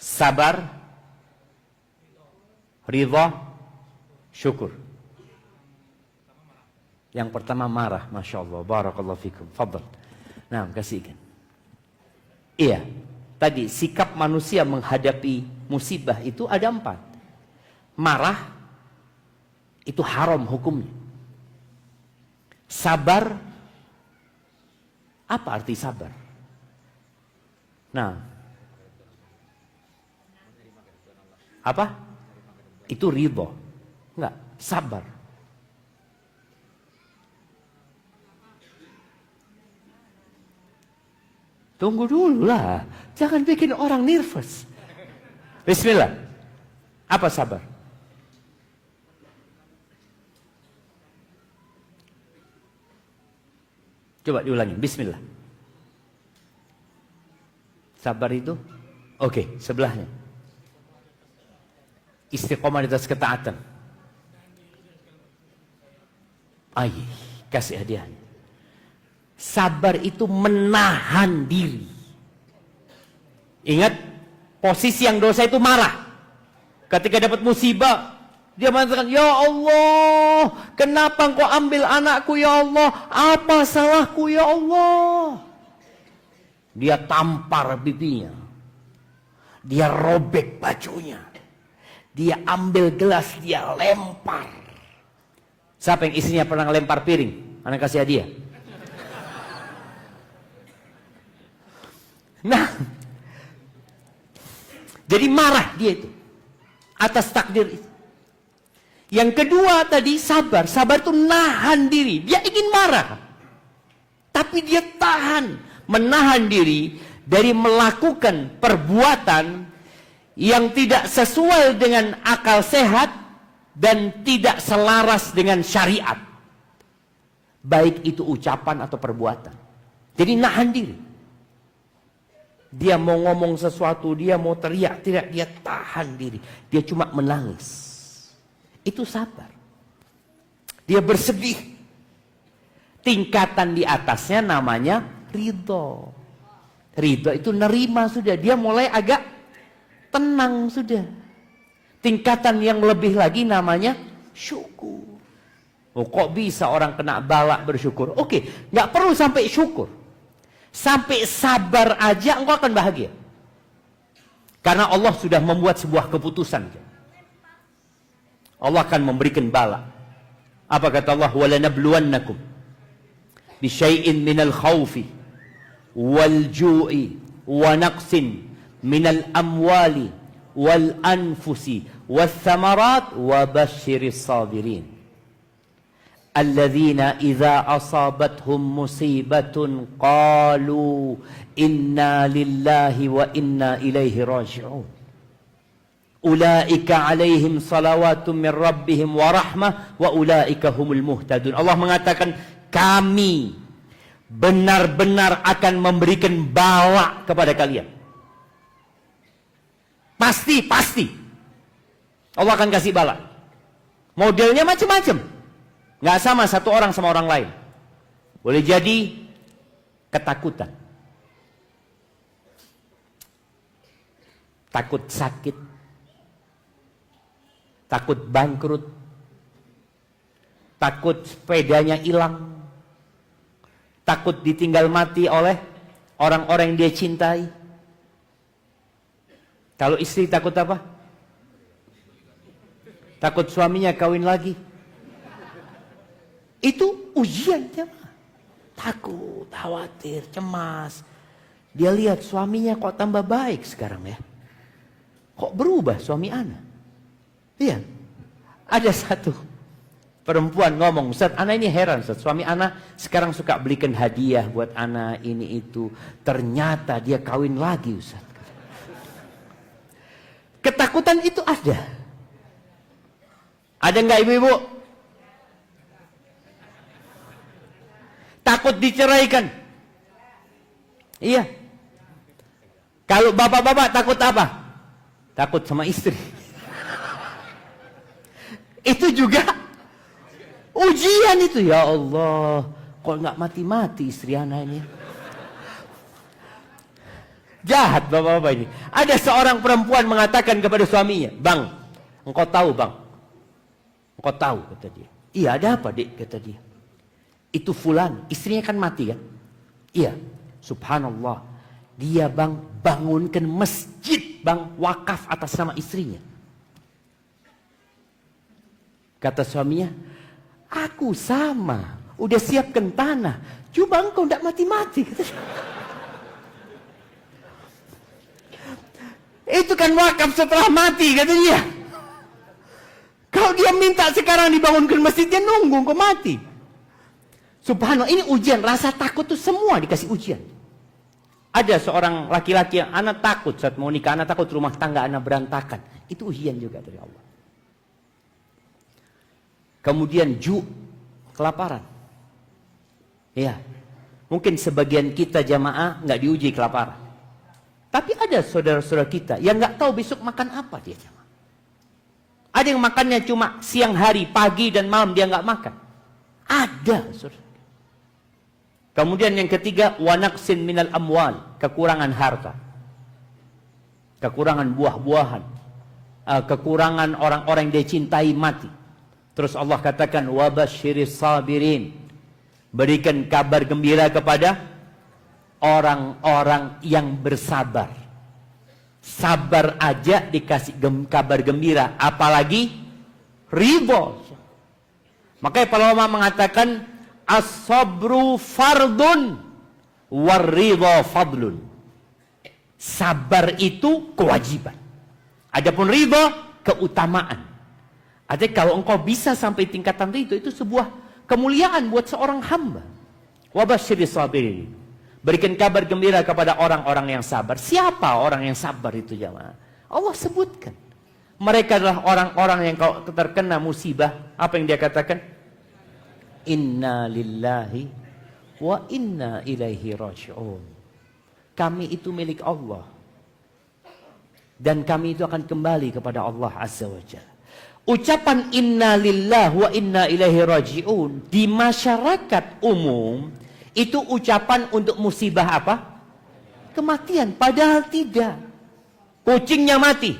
sabar, ridha, syukur. Yang pertama marah, Masya Allah, barakallahu fikum, fadal. Nah, kasihkan. Iya, tadi sikap manusia menghadapi musibah itu ada 4. Marah, itu haram hukumnya. Sabar, apa arti sabar? Nah, apa? Itu ridho. Enggak, sabar. Tunggu dulu lah. Jangan bikin orang nervous. Bismillah. Apa sabar? Coba diulangi. Bismillah. Sabar itu? Oke, sebelahnya. Istiqomah di atas ketaatan. Kasih hadiahnya. Sabar itu menahan diri. Ingat, posisi yang dosa itu marah. Ketika dapat musibah, dia mengatakan, ya Allah, kenapa engkau ambil anakku ya Allah? Apa salahku ya Allah? Dia tampar pipinya. Dia robek bajunya. Dia ambil gelas, dia lempar. Siapa yang istrinya pernah lempar piring? Anak kasih hadiah. Nah, jadi marah dia itu atas takdir itu. Yang kedua tadi sabar. Sabar itu nahan diri. Dia ingin marah, tapi dia tahan, menahan diri dari melakukan perbuatan yang tidak sesuai dengan akal sehat dan tidak selaras dengan syariat. Baik itu ucapan atau perbuatan. Jadi nahan diri. Dia mau ngomong sesuatu, dia mau teriak-teriak, dia tahan diri. Dia cuma menangis. Itu sabar. Dia bersedih. Tingkatan di atasnya namanya ridho. Ridho itu nerima sudah. Dia mulai agak tenang sudah. Tingkatan yang lebih lagi namanya syukur. Oh, kok bisa orang kena bala bersyukur? Oke, nggak perlu sampai syukur. Sampai sabar aja engkau akan bahagia. Karena Allah sudah membuat sebuah keputusan. Allah akan memberikan bala. Apa kata Allah? وَلَنَبْلُوَنَّكُمْ بِشَيْءٍ مِنَ الْخَوْفِ وَالْجُوءِ وَنَقْصٍ مِنَ الْأَمْوَالِ وَالْأَنْفُسِ وَالثَّمَرَاتِ وَبَشِّرِ الصَّابِرِينَ الذين إذا أصابتهم مصيبة قالوا إنا لله وإنا إليه راجعون أولئك عليهم صلوات من ربهم ورحمة وأولئك هم المهتدون. Allah mengatakan kami benar-benar akan memberikan bala kepada kalian. Pasti Allah akan kasih bala. Modelnya macam-macam. Nggak sama satu orang sama orang lain. Boleh jadi ketakutan. Takut sakit. Takut bangkrut. Takut sepedanya hilang. Takut ditinggal mati oleh orang-orang yang dia cintai. Kalau istri takut apa? Takut suaminya kawin lagi. Itu ujian jemaah. Takut, khawatir, cemas. Dia lihat suaminya kok tambah baik sekarang ya. Kok berubah suami ana? Iya. Ada satu perempuan ngomong, Ustaz, ana ini heran Ustaz. Suami ana sekarang suka belikan hadiah buat ana ini itu. Ternyata dia kawin lagi Ustaz. Ketakutan itu ada. Ada nggak ibu-ibu? Takut diceraikan. Iya. Kalau bapak-bapak takut apa? Takut sama istri. Itu juga ujian itu. Ya Allah, kok nggak mati-mati istri anak ini? Jahat bapak-bapak ini. Ada seorang perempuan mengatakan kepada suaminya, Bang, engkau tahu bang? Engkau tahu, kata dia. Iya, ada apa dek, kata dia. Itu fulan, istrinya kan mati kan? Iya, subhanallah. Dia bang bangunkan masjid bang wakaf atas nama istrinya. Kata suaminya, aku sama, udah siapkan tanah, cuma engkau tidak mati-mati. Itu kan wakaf setelah mati, kata dia. Kalau dia minta sekarang dibangunkan masjidnya, nunggu engkau mati. Subhanallah, ini ujian. Rasa takut tuh semua dikasih ujian. Ada seorang laki-laki yang anak takut saat mau nikah, anak takut rumah tangga anak berantakan. Itu ujian juga dari Allah. Kemudian kelaparan. Ya, mungkin sebagian kita jamaah nggak diuji kelaparan. Tapi ada saudara-saudara kita yang nggak tahu besok makan apa dia jamaah. Ada yang makannya cuma siang hari, pagi dan malam dia nggak makan. Ada, saudara. Kemudian yang ketiga, wanaksin minal amwal, kekurangan harta, kekurangan buah-buahan, kekurangan orang-orang yang dia cintai mati. Terus Allah katakan, wabashiris sabirin, berikan kabar gembira kepada orang-orang yang bersabar. Sabar aja dikasih kabar gembira, apalagi ridho. Makanya para ulama mengatakan, as-sabru fardun warridha fadlun. Sabar itu kewajiban. Adapun ridha keutamaan. Artinya kalau engkau bisa sampai tingkatan itu sebuah kemuliaan buat seorang hamba. Wabasyiris sabirin. Berikan kabar gembira kepada orang-orang yang sabar. Siapa orang yang sabar itu jamaah? Allah sebutkan. Mereka adalah orang-orang yang kalau terkena musibah, apa yang dia katakan? Inna lillahi wa inna ilaihi raji'un. Kami itu milik Allah. Dan kami itu akan kembali kepada Allah Azza wa Jalla. Ucapan inna lillahi wa inna ilaihi raji'un di masyarakat umum itu ucapan untuk musibah apa? Kematian. Padahal tidak. Kucingnya mati.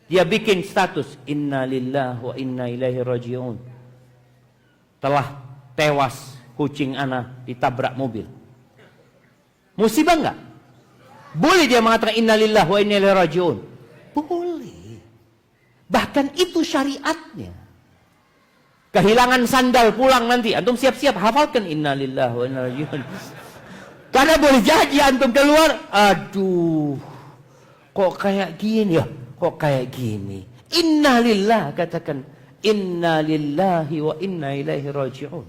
Dia bikin status inna lillahi wa inna ilaihi raji'un. Telah tewas kucing ana ditabrak mobil. Musibah enggak? Boleh dia mengatakan innalillahi wa inna ilaihi raji'un? Boleh. Bahkan itu syariatnya. Kehilangan sandal pulang nanti, antum siap-siap hafalkan innalillahi wa inna ilaihi raji'un. Karena boleh jadi antum keluar, aduh, kok kayak gini ya? Kok kayak gini? Innalillahi, katakan innalillahi wa inna ilaihi raji'un.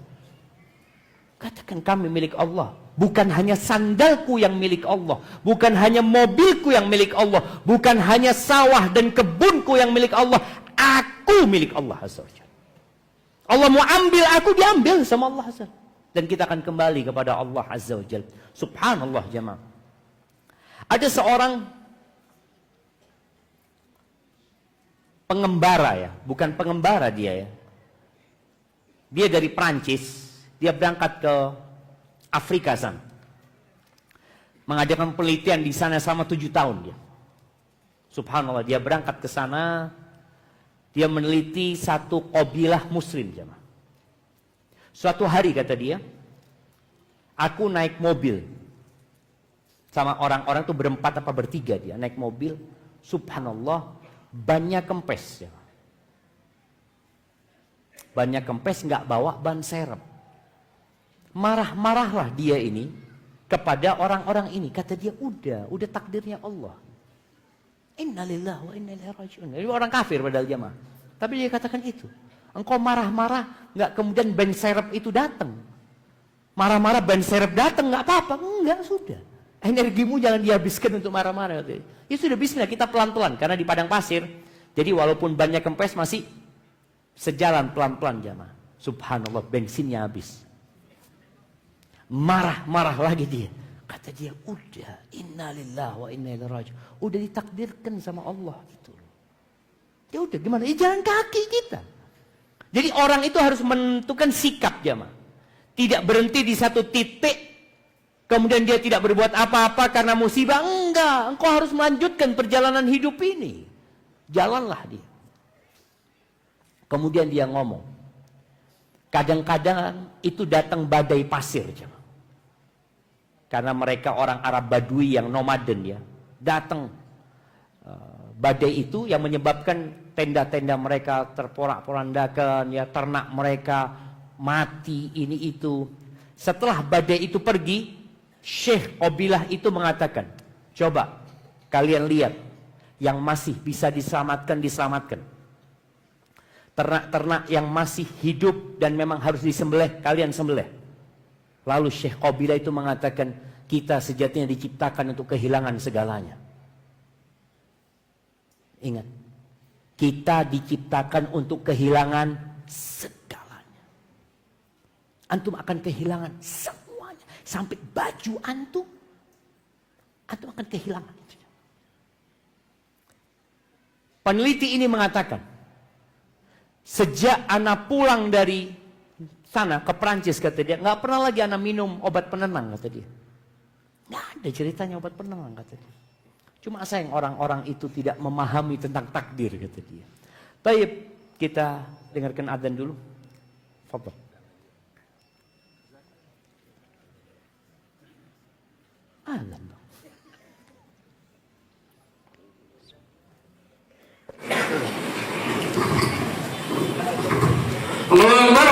Katakan kami milik Allah. Bukan hanya sandalku yang milik Allah. Bukan hanya mobilku yang milik Allah. Bukan hanya sawah dan kebunku yang milik Allah. Aku milik Allah Azza wa Jalla. Allah mau ambil aku, diambil sama Allah Azza. Dan kita akan kembali kepada Allah Azza wa Jalla. Subhanallah jemaah. Ada seorang pengembara ya. Bukan pengembara dia ya. Dia dari Prancis. Dia berangkat ke Afrika sana. Mengadakan penelitian di sana selama 7 tahun dia. Subhanallah, dia berangkat ke sana. Dia meneliti satu kabilah muslim jemaah. Suatu hari kata dia, aku naik mobil sama orang-orang tuh berempat apa bertiga dia naik mobil. Subhanallah, bannya kempes jemaah. Bannya kempes nggak bawa ban serep. Marah-marahlah dia ini kepada orang-orang ini. Kata dia, udah takdirnya Allah. Innalillahi wa inna ilaihi raji'un. Ini orang kafir padahal jemaah. Tapi dia katakan itu. Engkau marah-marah, nggak kemudian ban serep itu datang. Marah-marah ban serep datang, nggak apa-apa. Enggak, sudah. Energimu jangan dihabiskan untuk marah-marah. Ya sudah, bismillah, kita pelan-pelan. Karena di padang pasir, jadi walaupun bannya kempes masih sejalan pelan-pelan jemaah. Subhanallah, bensinnya habis. Marah-marah lagi dia. Kata dia, udah innalillahi wa inna ilaihi raji'un. Udah ditakdirkan sama Allah gitu. Ya udah gimana? Ya jalan kaki kita. Jadi orang itu harus menentukan sikap jemaah. Tidak berhenti di satu titik kemudian dia tidak berbuat apa-apa karena musibah. Enggak, engkau harus melanjutkan perjalanan hidup ini. Jalanlah dia. Kemudian dia ngomong. Kadang-kadang itu datang badai pasir jemaah. Karena mereka orang Arab Badui yang nomaden ya. Datang badai itu yang menyebabkan tenda-tenda mereka terporak-porandakan ya, ternak mereka mati ini itu. Setelah badai itu pergi, Syekh kabilah itu mengatakan, coba kalian lihat yang masih bisa diselamatkan, diselamatkan. Ternak-ternak yang masih hidup dan memang harus disembelih, kalian sembelih. Lalu Syekh kabilah itu mengatakan, kita sejatinya diciptakan untuk kehilangan segalanya. Ingat, kita diciptakan untuk kehilangan segalanya. Antum akan kehilangan semuanya. Sampai baju antum akan kehilangan. Peneliti ini mengatakan, sejak anak pulang dari sana ke Prancis, kata dia, nggak pernah lagi anak minum obat penenang, kata dia. Nggak ada ceritanya obat penenang, kata dia. Cuma sayang orang-orang itu tidak memahami tentang takdir, kata dia. Baik, kita dengarkan adzan dulu. Fadhal. Adzan. Allah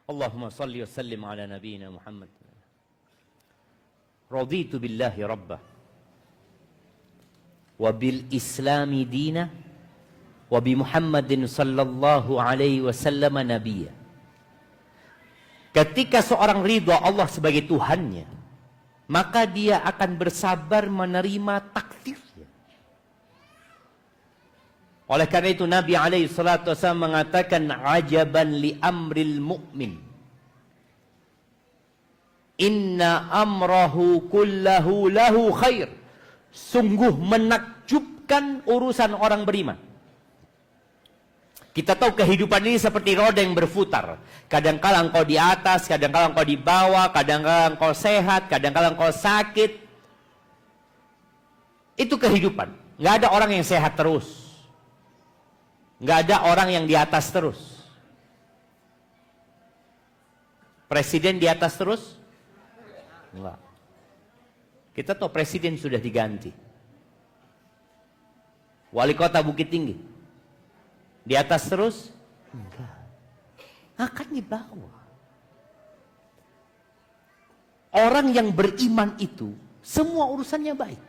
Allahumma salli wa sallim ala nabiyyina Muhammad. Raditu billahi rabbah wa bil islami dina wa bi Muhammadin sallallahu alaihi wasallam nabiyya. Ketika seorang ridha Allah sebagai Tuhannya, maka dia akan bersabar menerima takdirnya. Oleh karena itu Nabi alaihi salatu wasallam mengatakan, ajaban li amril mu'min, inna amrahu kullahu lahu khair. Sungguh menakjubkan urusan orang beriman. Kita tahu kehidupan ini seperti roda yang berputar. Kadang-kala engkau di atas, kadang-kala engkau di bawah, kadang-kala engkau sehat, kadang-kala engkau sakit. Itu kehidupan. Nggak ada orang yang sehat terus. Nggak ada orang yang di atas terus. Presiden di atas terus? Enggak. Kita tahu presiden sudah diganti. Wali kota Bukit Tinggi di atas terus? Enggak. Akan di bawah. Orang yang beriman itu semua urusannya baik.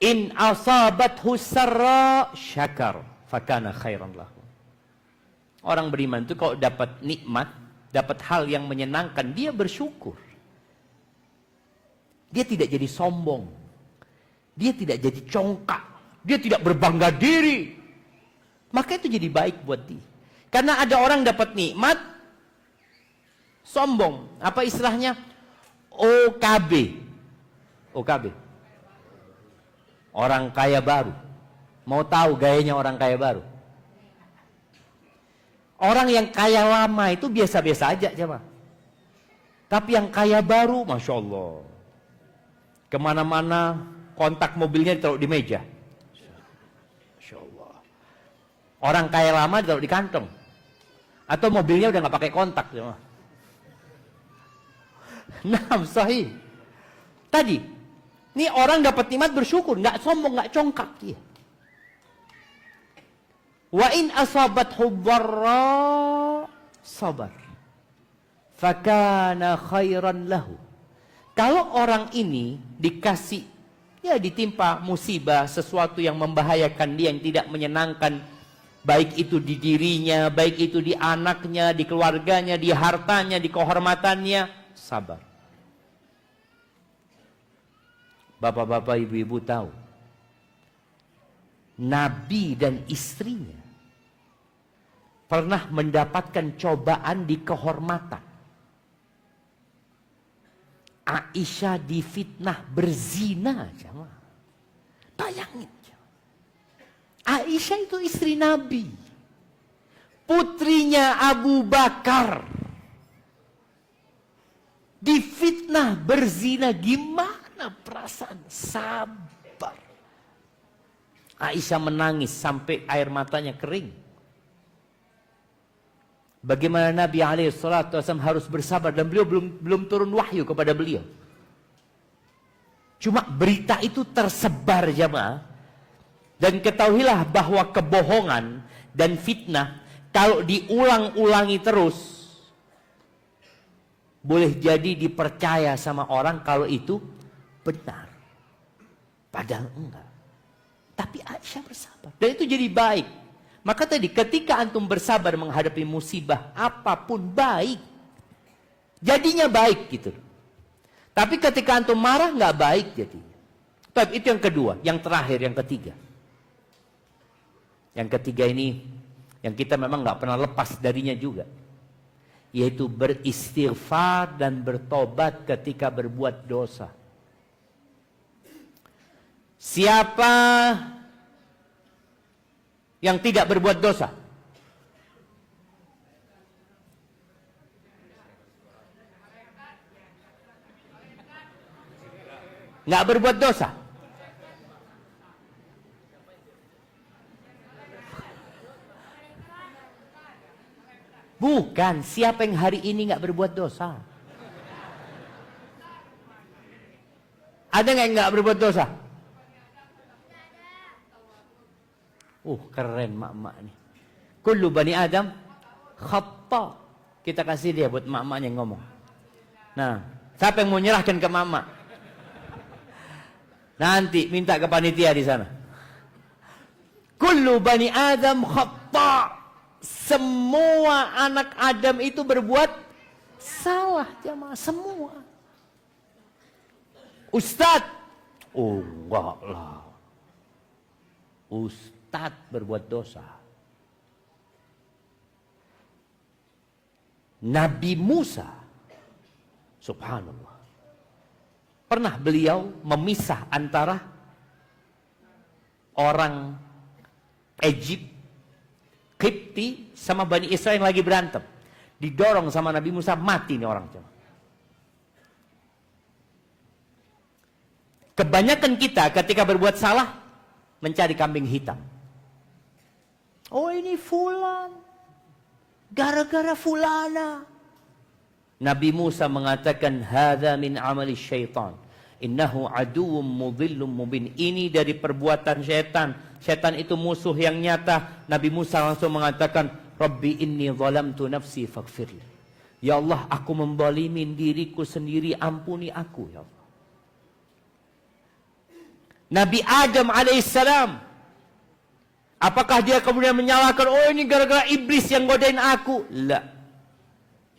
In asabathu sarra syakar fakana khairan lahu. Orang beriman itu kalau dapat nikmat, dapat hal yang menyenangkan, dia bersyukur. Dia tidak jadi sombong. Dia tidak jadi congkak. Dia tidak berbangga diri. Maka itu jadi baik buat dia. Karena ada orang dapat nikmat, sombong. Apa istilahnya? OKB. OKB. Orang kaya baru. Mau tahu gayanya orang kaya baru? Orang yang kaya lama itu biasa-biasa aja, jemaah. Tapi yang kaya baru, Masya Allah. Kemana-mana kontak mobilnya ditaruh di meja. Masya Allah. Orang kaya lama ditaruh di kantong. Atau mobilnya udah nggak pakai kontak, jemaah. Nah, sahih. Tadi, ini orang dapat nikmat bersyukur, nggak sombong, nggak congkak dia. Wa in asabathu dharra sabar. Fakana khairan lahu. Kalau orang ini dikasih, ya ditimpa musibah, sesuatu yang membahayakan dia, yang tidak menyenangkan, baik itu di dirinya, baik itu di anaknya, di keluarganya, di hartanya, di kehormatannya, sabar. Bapak-bapak, ibu-ibu tahu, Nabi dan istrinya pernah mendapatkan cobaan di kehormatan. Aisyah difitnah berzina, jemaah. Bayangin, jemaah. Aisyah itu istri Nabi, putrinya Abu Bakar, difitnah berzina. Gimana perasaan? Sabar. Aisyah menangis sampai air matanya kering. Bagaimana Nabi SAW harus bersabar, dan beliau belum turun wahyu kepada beliau. Cuma berita itu tersebar, jemaah. Dan ketahuilah bahwa kebohongan dan fitnah kalau diulang-ulangi terus, boleh jadi dipercaya sama orang kalau itu benar. Padahal enggak. Tapi Aisyah bersabar. Dan itu jadi baik. Maka tadi ketika antum bersabar menghadapi musibah apapun baik. Jadinya baik gitu. Tapi ketika antum marah nggak baik jadinya. Tapi itu yang kedua. Yang terakhir, yang ketiga. Yang ketiga ini yang kita memang nggak pernah lepas darinya juga. Yaitu beristighfar dan bertobat ketika berbuat dosa. Siapa yang tidak berbuat dosa? Nggak berbuat dosa? Bukan, siapa yang hari ini nggak berbuat dosa? Ada nggak yang nggak berbuat dosa? Keren mak-mak nih. Kullu bani Adam khata. Kita kasih dia buat mak-maknya yang ngomong. Nah, siapa yang mau nyerahkan ke mak-mak? Nanti minta ke panitia di sana. Kullu bani Adam khata. Semua anak Adam itu berbuat salah, jemaah, semua. Ustaz, enggak lah. Ustaz berbuat dosa. Nabi Musa, subhanallah, pernah beliau memisah antara orang Egypt, Kipti, sama Bani Israel yang lagi berantem. Didorong sama Nabi Musa, mati nih orang. Kebanyakan kita ketika berbuat salah mencari kambing hitam. Oh, ini fulan, gara-gara fulana. Nabi Musa mengatakan, hadza min amali syaitan, innahu aduwwum mudhillum mubin. Ini dari perbuatan syaitan. Syaitan itu musuh yang nyata. Nabi Musa langsung mengatakan, Rabbi inni zalamtu nafsi faghfirli. Ya Allah, aku membalimin diriku sendiri, ampuni aku ya Allah. Nabi Adam alaihissalam, apakah dia kemudian menyalahkan, oh ini gara-gara iblis yang godain aku? La.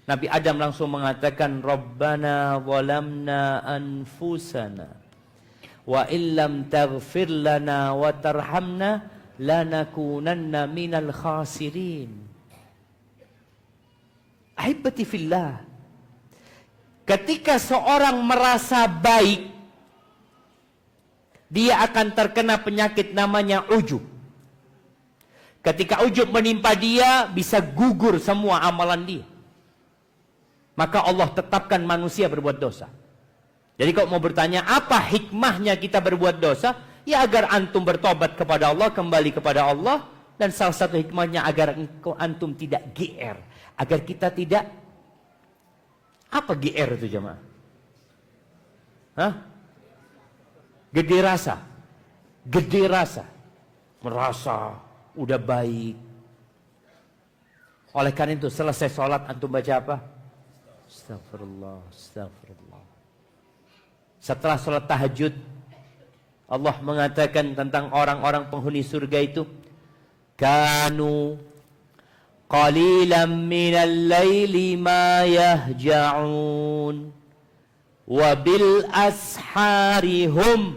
Nabi Adam langsung mengatakan, Rabbana zalamna anfusana wa illam taghfir lana wa tarhamna lanakunanna minal khasirin. Ahibati fillah, ketika seorang merasa baik, dia akan terkena penyakit namanya ujub. Ketika ujub menimpa dia, bisa gugur semua amalan dia. Maka Allah tetapkan manusia berbuat dosa. Jadi kalau mau bertanya, apa hikmahnya kita berbuat dosa? Ya agar antum bertobat kepada Allah, kembali kepada Allah. Dan salah satu hikmahnya agar antum tidak GR. Agar kita tidak... Apa GR itu jemaah? Hah? Gede rasa. Gede rasa. Merasa udah baik. Oleh karena itu selesai sholat antum baca apa? Astagfirullah, astagfirullah. Setelah sholat tahajud, Allah mengatakan tentang orang-orang penghuni surga itu, kanu qalilan minal laili ma yahja'un wa bil ashari hum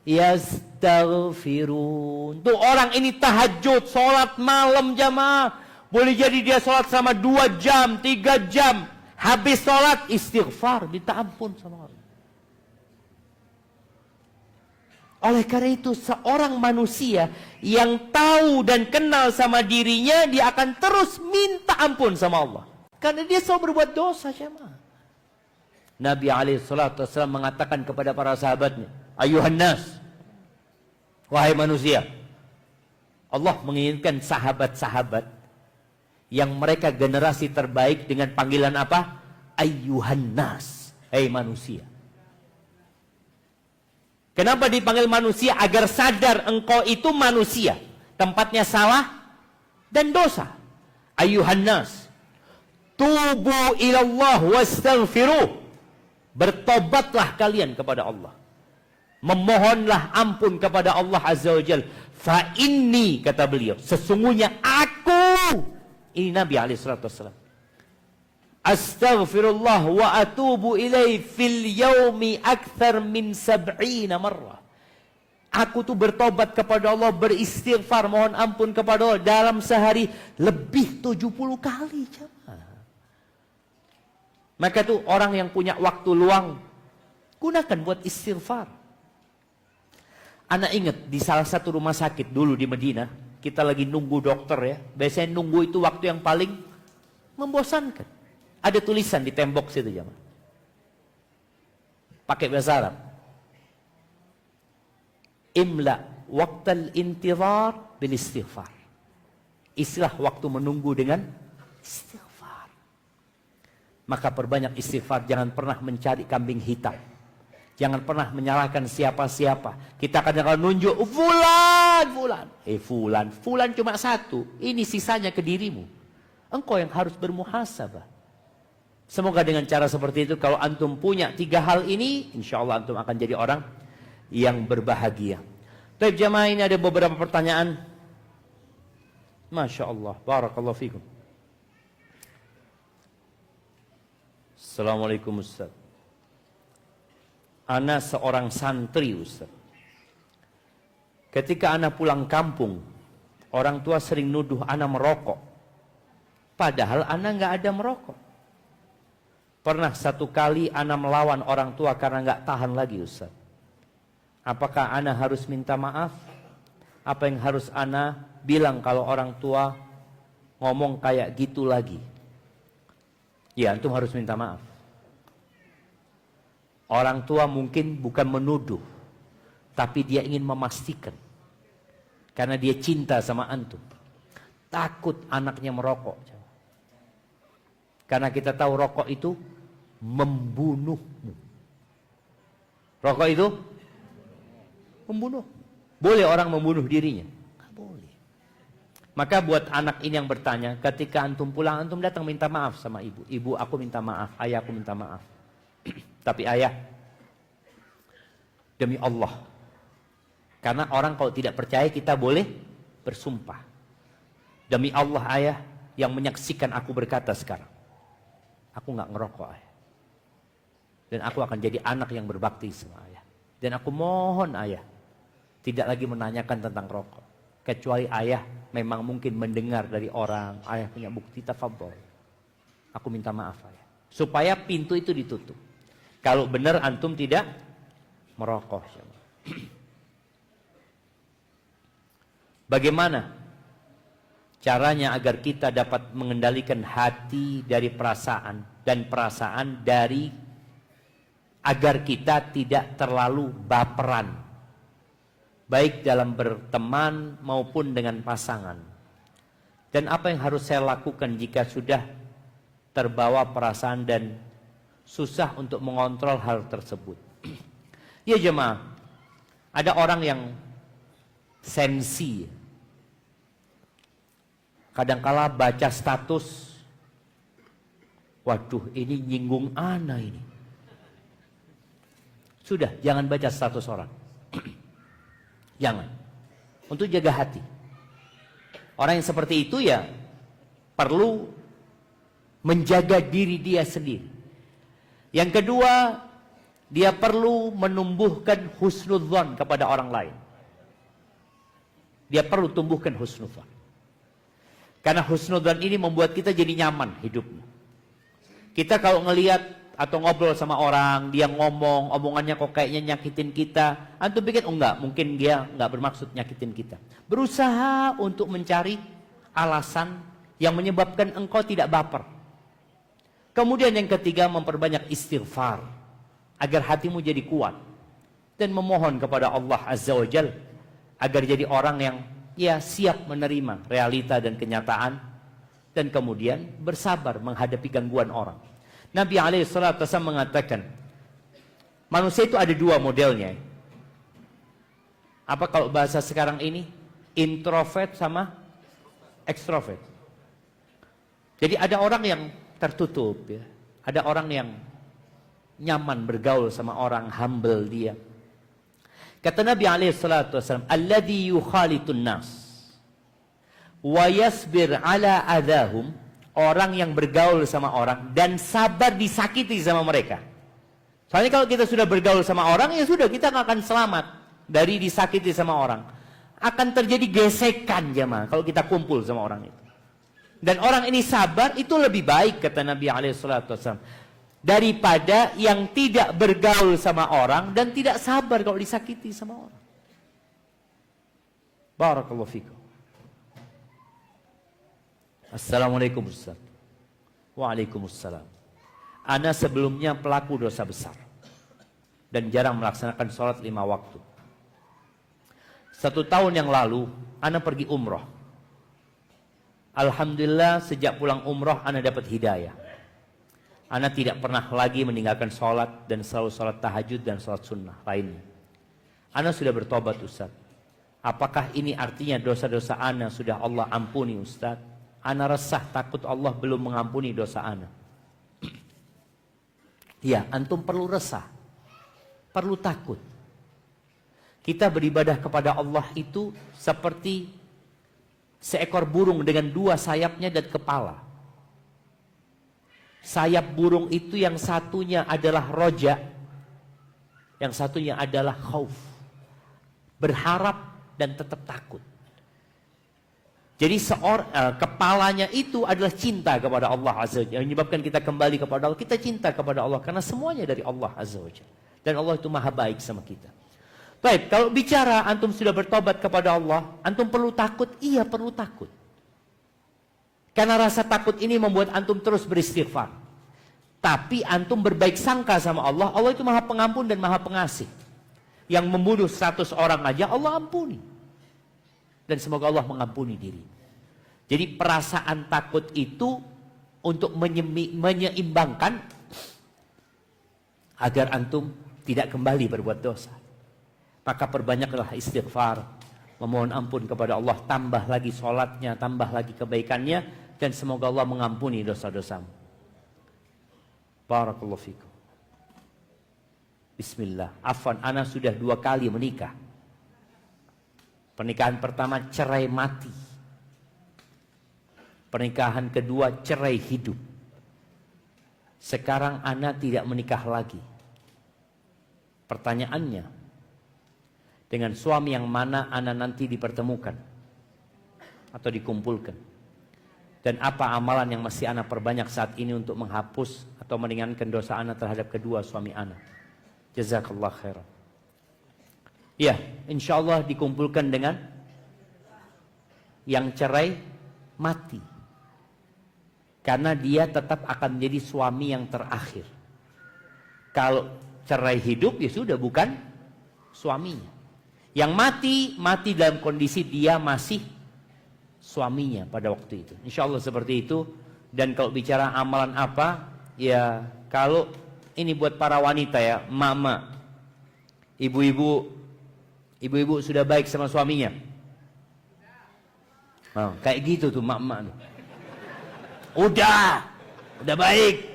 yastaghfirun. Tuh orang ini tahajud, sholat malam jamaah. Boleh jadi dia sholat selama 2 jam, 3 jam. Habis sholat istighfar, minta ampun sama Allah. Oleh karena itu seorang manusia yang tahu dan kenal sama dirinya, dia akan terus minta ampun sama Allah. Karena dia selalu berbuat dosa jemaah. Nabi SAW mengatakan kepada para sahabatnya, ayuhan nas, wahai manusia. Allah menginginkan sahabat-sahabat yang mereka generasi terbaik dengan panggilan apa? Ayuhan nas, hei manusia. Kenapa dipanggil manusia? Agar sadar engkau itu manusia. Tempatnya salah dan dosa. Ayuhan nas, tubu ilallah wastaghfiruh. Bertobatlah kalian kepada Allah. Memohonlah ampun kepada Allah Azza wa Jal. Fa inni, kata beliau, sesungguhnya aku, ini Nabi SAW, astaghfirullah wa atubu ilaih fil yaumi akthar min 70 marrah. Aku tuh bertobat kepada Allah, beristighfar, mohon ampun kepada Allah dalam sehari lebih 70 kali. Maka tuh orang yang punya waktu luang, gunakan buat istighfar. Anak ingat di salah satu rumah sakit dulu di Madinah, kita lagi nunggu dokter ya. Biasanya nunggu itu waktu yang paling membosankan. Ada tulisan di tembok situ jemaah. Pakai bahasa Arab. Imla waqtal intizar bil istighfar. Istilah waktu menunggu dengan istighfar. Maka perbanyak istighfar, jangan pernah mencari kambing hitam. Jangan pernah menyalahkan siapa-siapa. Kita kadang-kadang nunjuk fulan. Fulan cuma satu. Ini sisanya ke dirimu. Engkau yang harus bermuhasabah. Semoga dengan cara seperti itu, kalau antum punya 3 hal ini, insya Allah antum akan jadi orang yang berbahagia. Baik jamaah, ini ada beberapa pertanyaan. Masya Allah, barakallahu fikum. Assalamualaikum Ustaz. Ana seorang santri Ustaz. Ketika ana pulang kampung, orang tua sering nuduh ana merokok. Padahal ana nggak ada merokok. Pernah satu kali ana melawan orang tua karena nggak tahan lagi Ustaz. Apakah ana harus minta maaf? Apa yang harus ana bilang kalau orang tua ngomong kayak gitu lagi? Ya, antum harus minta maaf. Orang tua mungkin bukan menuduh, tapi dia ingin memastikan. Karena dia cinta sama antum. Takut anaknya merokok. Karena kita tahu rokok itu membunuhmu. Rokok itu membunuh. Boleh orang membunuh dirinya? Nggak boleh. Maka buat anak ini yang bertanya, ketika antum pulang, antum datang minta maaf sama ibu. Ibu, aku minta maaf. Ayah, aku minta maaf. Tapi ayah, demi Allah. Karena orang kalau tidak percaya, kita boleh bersumpah. Demi Allah ayah, yang menyaksikan aku berkata sekarang, aku nggak ngerokok ayah. Dan aku akan jadi anak yang berbakti sama ayah. Dan aku mohon ayah, tidak lagi menanyakan tentang rokok. Kecuali ayah memang mungkin mendengar dari orang, ayah punya bukti, tafadhol. Aku minta maaf ayah. Supaya pintu itu ditutup. Kalau benar antum tidak merokok. Bagaimana Caranya agar kita dapat mengendalikan hati dari perasaan dan perasaan dari agar kita tidak terlalu baperan, baik dalam berteman maupun dengan pasangan. Dan apa yang harus saya lakukan jika sudah terbawa perasaan dan susah untuk mengontrol hal tersebut? Ya jemaah, ada orang yang sensi. Kadangkala baca status, waduh ini nyinggung ana ini. Sudah, jangan baca status orang. Jangan. Untuk jaga hati. Orang yang seperti itu ya perlu menjaga diri dia sendiri. Yang kedua, dia perlu menumbuhkan husnudzon kepada orang lain. Dia perlu tumbuhkan husnudzon. Karena husnudzon ini membuat kita jadi nyaman hidupnya. Kita kalau ngelihat atau ngobrol sama orang, dia ngomong, omongannya kok kayaknya nyakitin kita. Antum pikir, oh enggak, mungkin dia enggak bermaksud nyakitin kita. Berusaha untuk mencari alasan yang menyebabkan engkau tidak baper. Kemudian yang ketiga, memperbanyak istighfar. Agar hatimu jadi kuat. Dan memohon kepada Allah Azza wa Jal agar jadi orang yang ya siap menerima realita dan kenyataan dan kemudian bersabar menghadapi gangguan orang. Nabi SAW mengatakan manusia itu ada dua modelnya. Apa kalau bahasa sekarang ini? Introvert sama extrovert. Jadi ada orang yang tertutup ya. Ada orang yang nyaman bergaul sama orang, humble dia. Kata Nabi SAW, alladhi yukhalitun nas wa yasbir ala adahum, orang yang bergaul sama orang dan sabar disakiti sama mereka. Soalnya kalau kita sudah bergaul sama orang, ya sudah, kita nggak akan selamat dari disakiti sama orang. Akan terjadi gesekan jemaah kalau kita kumpul sama orang itu. Dan orang ini sabar, itu lebih baik kata Nabi SAW. Daripada yang tidak bergaul sama orang dan tidak sabar kalau disakiti sama orang. Barakallahu fikum. Assalamualaikum Ustaz. Waalaikumsalam. Ana sebelumnya pelaku dosa besar dan jarang melaksanakan sholat 5 waktu. 1 tahun yang lalu ana pergi umroh. Alhamdulillah sejak pulang umroh ana dapat hidayah. Ana tidak pernah lagi meninggalkan sholat dan selalu sholat tahajud dan sholat sunnah lainnya. Ana sudah bertobat Ustaz. Apakah ini artinya dosa-dosa ana sudah Allah ampuni Ustaz? Ana resah takut Allah belum mengampuni dosa ana. Ya, antum perlu resah. Perlu takut. Kita beribadah kepada Allah itu seperti seekor burung dengan 2 sayapnya dan kepala. Sayap burung itu yang satunya adalah roja, yang satunya adalah khauf. Berharap dan tetap takut. Jadi kepalanya itu adalah cinta kepada Allah Azza wa Jalla. Yang menyebabkan kita kembali kepada Allah. Kita cinta kepada Allah karena semuanya dari Allah Azza wa Jalla. Dan Allah itu maha baik sama kita. Baik, kalau bicara antum sudah bertobat kepada Allah, antum perlu takut? Iya, perlu takut. Karena rasa takut ini membuat antum terus beristighfar. Tapi antum berbaik sangka sama Allah. Allah itu maha pengampun dan maha pengasih. Yang membunuh 100 orang aja Allah ampuni. Dan semoga Allah mengampuni diri. Jadi perasaan takut itu untuk menyeimbangkan agar antum tidak kembali berbuat dosa. Maka perbanyaklah istighfar. Memohon ampun kepada Allah. Tambah lagi sholatnya, tambah lagi kebaikannya. Dan semoga Allah mengampuni dosa-dosamu. Barakallahu fikum. Bismillah. Afwan, ana sudah 2 kali menikah. Pernikahan pertama cerai mati. Pernikahan kedua cerai hidup. Sekarang ana tidak menikah lagi. Pertanyaannya, dengan suami yang mana ana nanti dipertemukan atau dikumpulkan? Dan apa amalan yang masih ana perbanyak saat ini untuk menghapus atau meringankan dosa ana terhadap kedua suami ana? Jazakallah khairan. Ya, insya Allah dikumpulkan dengan yang cerai mati. Karena dia tetap akan menjadi suami yang terakhir. Kalau cerai hidup ya sudah bukan suaminya. Yang mati dalam kondisi dia masih suaminya pada waktu itu. Insya Allah seperti itu. Dan kalau bicara amalan apa, ya kalau ini buat para wanita ya, mama, ibu-ibu sudah baik sama suaminya. Oh, kayak gitu tuh mak-mak. Udah baik.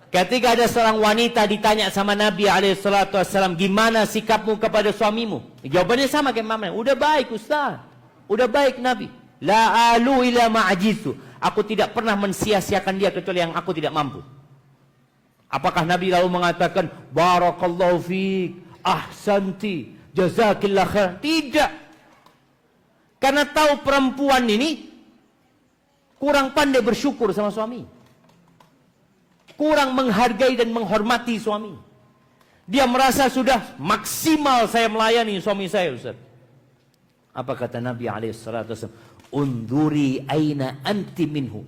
Ketika ada seorang wanita ditanya sama Nabi SAW, gimana sikapmu kepada suamimu? Jawabannya sama kayak mama. Udah baik Ustaz. Udah baik Nabi. La alu ila ma'ajizu. Aku tidak pernah mensia-siakan dia kecuali yang aku tidak mampu. Apakah Nabi lalu mengatakan barakallahu fiik, ahsanti, jazakillah khair? Tidak. Karena tahu perempuan ini kurang pandai bersyukur sama suami. Kurang menghargai dan menghormati suami. Dia merasa sudah maksimal saya melayani suami saya, Ustaz. Apa kata Nabi SAW? Unduri aina anti minhu.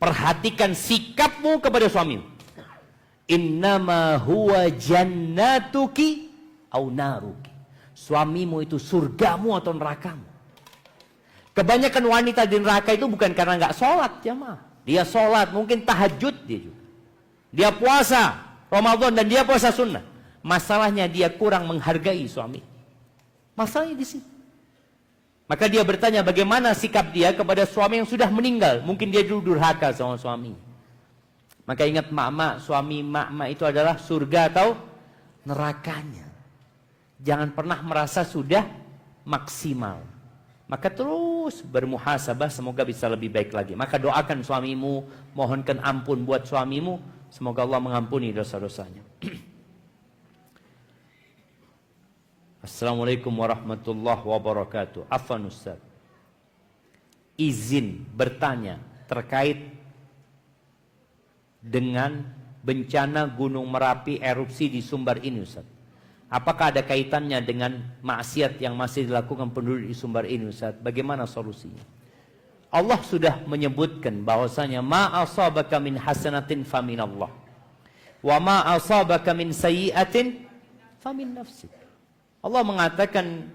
Perhatikan sikapmu kepada suamimu. Innama huwa jannatuki au naruki. Suamimu itu surgamu atau nerakamu. Kebanyakan wanita di neraka itu bukan karena nggak sholat, jamaah. Dia sholat, mungkin tahajud dia juga. Dia puasa Ramadan dan dia puasa sunnah. Masalahnya dia kurang menghargai suami. Masalahnya di sini. Maka dia bertanya bagaimana sikap dia kepada suami yang sudah meninggal. Mungkin dia dulu durhaka sama suami. Maka ingat mak-mak, suami mak-mak itu adalah surga atau nerakanya. Jangan pernah merasa sudah maksimal. Maka terus bermuhasabah, semoga bisa lebih baik lagi. Maka doakan suamimu, mohonkan ampun buat suamimu. Semoga Allah mengampuni dosa-dosanya. Assalamualaikum warahmatullahi wabarakatuh. Afwan Ustaz, izin bertanya terkait dengan bencana Gunung Merapi erupsi di Sumbar ini Ustaz. Apakah ada kaitannya dengan maksiat yang masih dilakukan penduduk di Sumbar ini Ustaz? Bagaimana solusinya? Allah sudah menyebutkan bahwasanya ma asabaka min hasanatin faminallah wa ma asabaka min sayyi'atin famin nafsik. Allah mengatakan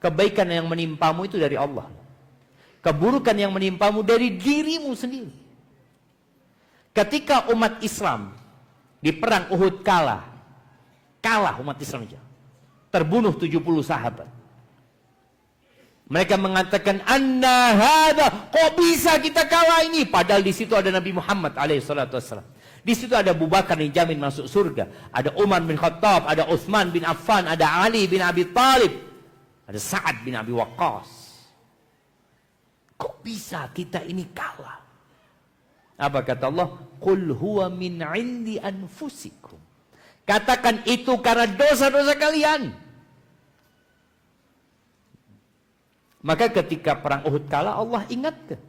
kebaikan yang menimpamu itu dari Allah. Keburukan yang menimpamu dari dirimu sendiri. Ketika umat Islam di perang Uhud kalah umat Islam aja. Terbunuh 70 sahabat. Mereka mengatakan anna hadza, kok bisa kita kalah ini? Padahal di situ ada Nabi Muhammad alaihissalam. Di situ ada Abu Bakar yang jamin masuk surga, ada Umar bin Khattab, ada Utsman bin Affan, ada Ali bin Abi Thalib, ada Sa'ad bin Abi Waqqas. Kok bisa kita ini kalah? Apa kata Allah? Qul huwa min 'indi anfusikum. Katakan itu karena dosa-dosa kalian. Maka ketika perang Uhud kalah, Allah ingatkan,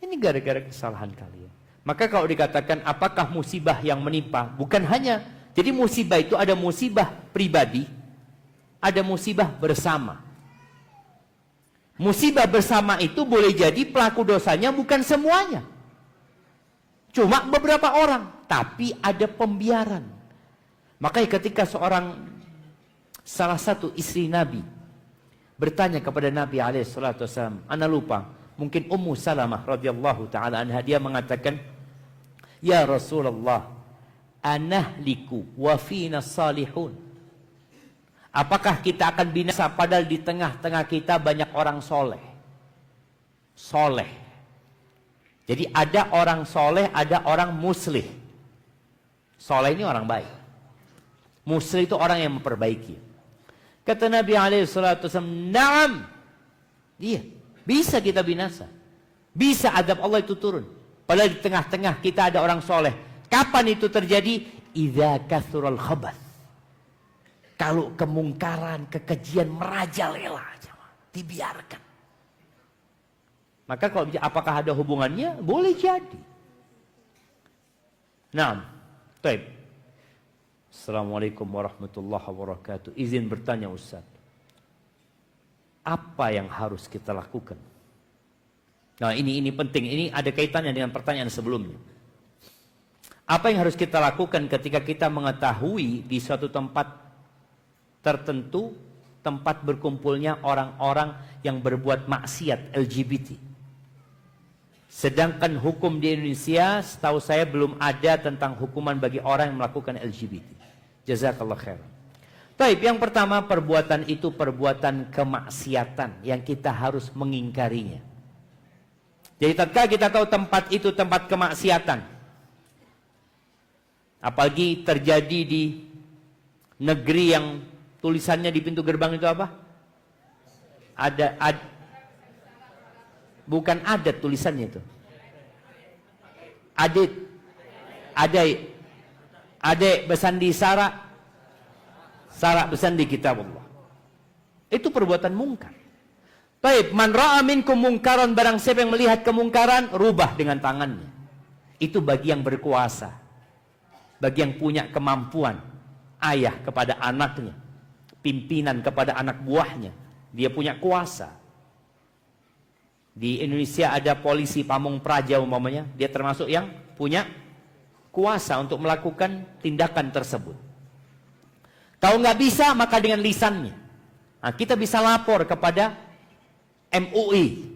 ini gara-gara kesalahan kalian. Maka kalau dikatakan apakah musibah yang menimpa, bukan hanya, jadi musibah itu ada musibah pribadi, ada musibah bersama. Musibah bersama itu boleh jadi pelaku dosanya bukan semuanya, cuma beberapa orang, tapi ada pembiaran. Makanya ketika salah satu istri Nabi bertanya kepada Nabi SAW, ana lupa, mungkin Ummu Salamah radhiyallahu taala anha, dia mengatakan, ya Rasulullah, anahliku wa fina salihun. Apakah kita akan binasa padahal di tengah-tengah kita banyak orang soleh? Soleh. Jadi ada orang soleh, ada orang muslih. Soleh ini orang baik. Muslih itu orang yang memperbaiki. Kata Nabi SAW, na'am. Iya, bisa kita binasa. Bisa azab Allah itu turun. Padahal di tengah-tengah kita ada orang soleh. Kapan itu terjadi? Idza kathural khabath. Kalau kemungkaran, kekejian merajalela, dibiarkan. Maka kalau apakah ada hubungannya? Boleh jadi. Nah, baik. Assalamualaikum warahmatullahi wabarakatuh. Izin bertanya Ustaz, apa yang harus kita lakukan Nah ini penting, ini ada kaitannya dengan pertanyaan sebelumnya. Apa yang harus kita lakukan ketika kita mengetahui di suatu tempat tertentu, tempat berkumpulnya orang-orang yang berbuat maksiat LGBT. Sedangkan hukum di Indonesia, setahu saya belum ada tentang hukuman bagi orang yang melakukan LGBT. Jazakallah khair. Baik, yang pertama perbuatan itu perbuatan kemaksiatan yang kita harus mengingkarinya. Jadi tatkala kita tahu tempat itu tempat kemaksiatan, apalagi terjadi di negeri yang tulisannya di pintu gerbang itu apa? Bukan adat tulisannya itu. Adek besandi Sara besandi kitab Allah. Itu perbuatan mungkar. Baik, man ra'a minkum mungkaran, barang siapa yang melihat kemungkaran, rubah dengan tangannya. Itu bagi yang berkuasa, bagi yang punya kemampuan. Ayah kepada anaknya, pimpinan kepada anak buahnya, dia punya kuasa. Di Indonesia ada polisi pamung praja umpamanya, dia termasuk yang punya kuasa untuk melakukan tindakan tersebut. Kalau nggak bisa, maka dengan lisannya. Nah, kita bisa lapor kepada MUI.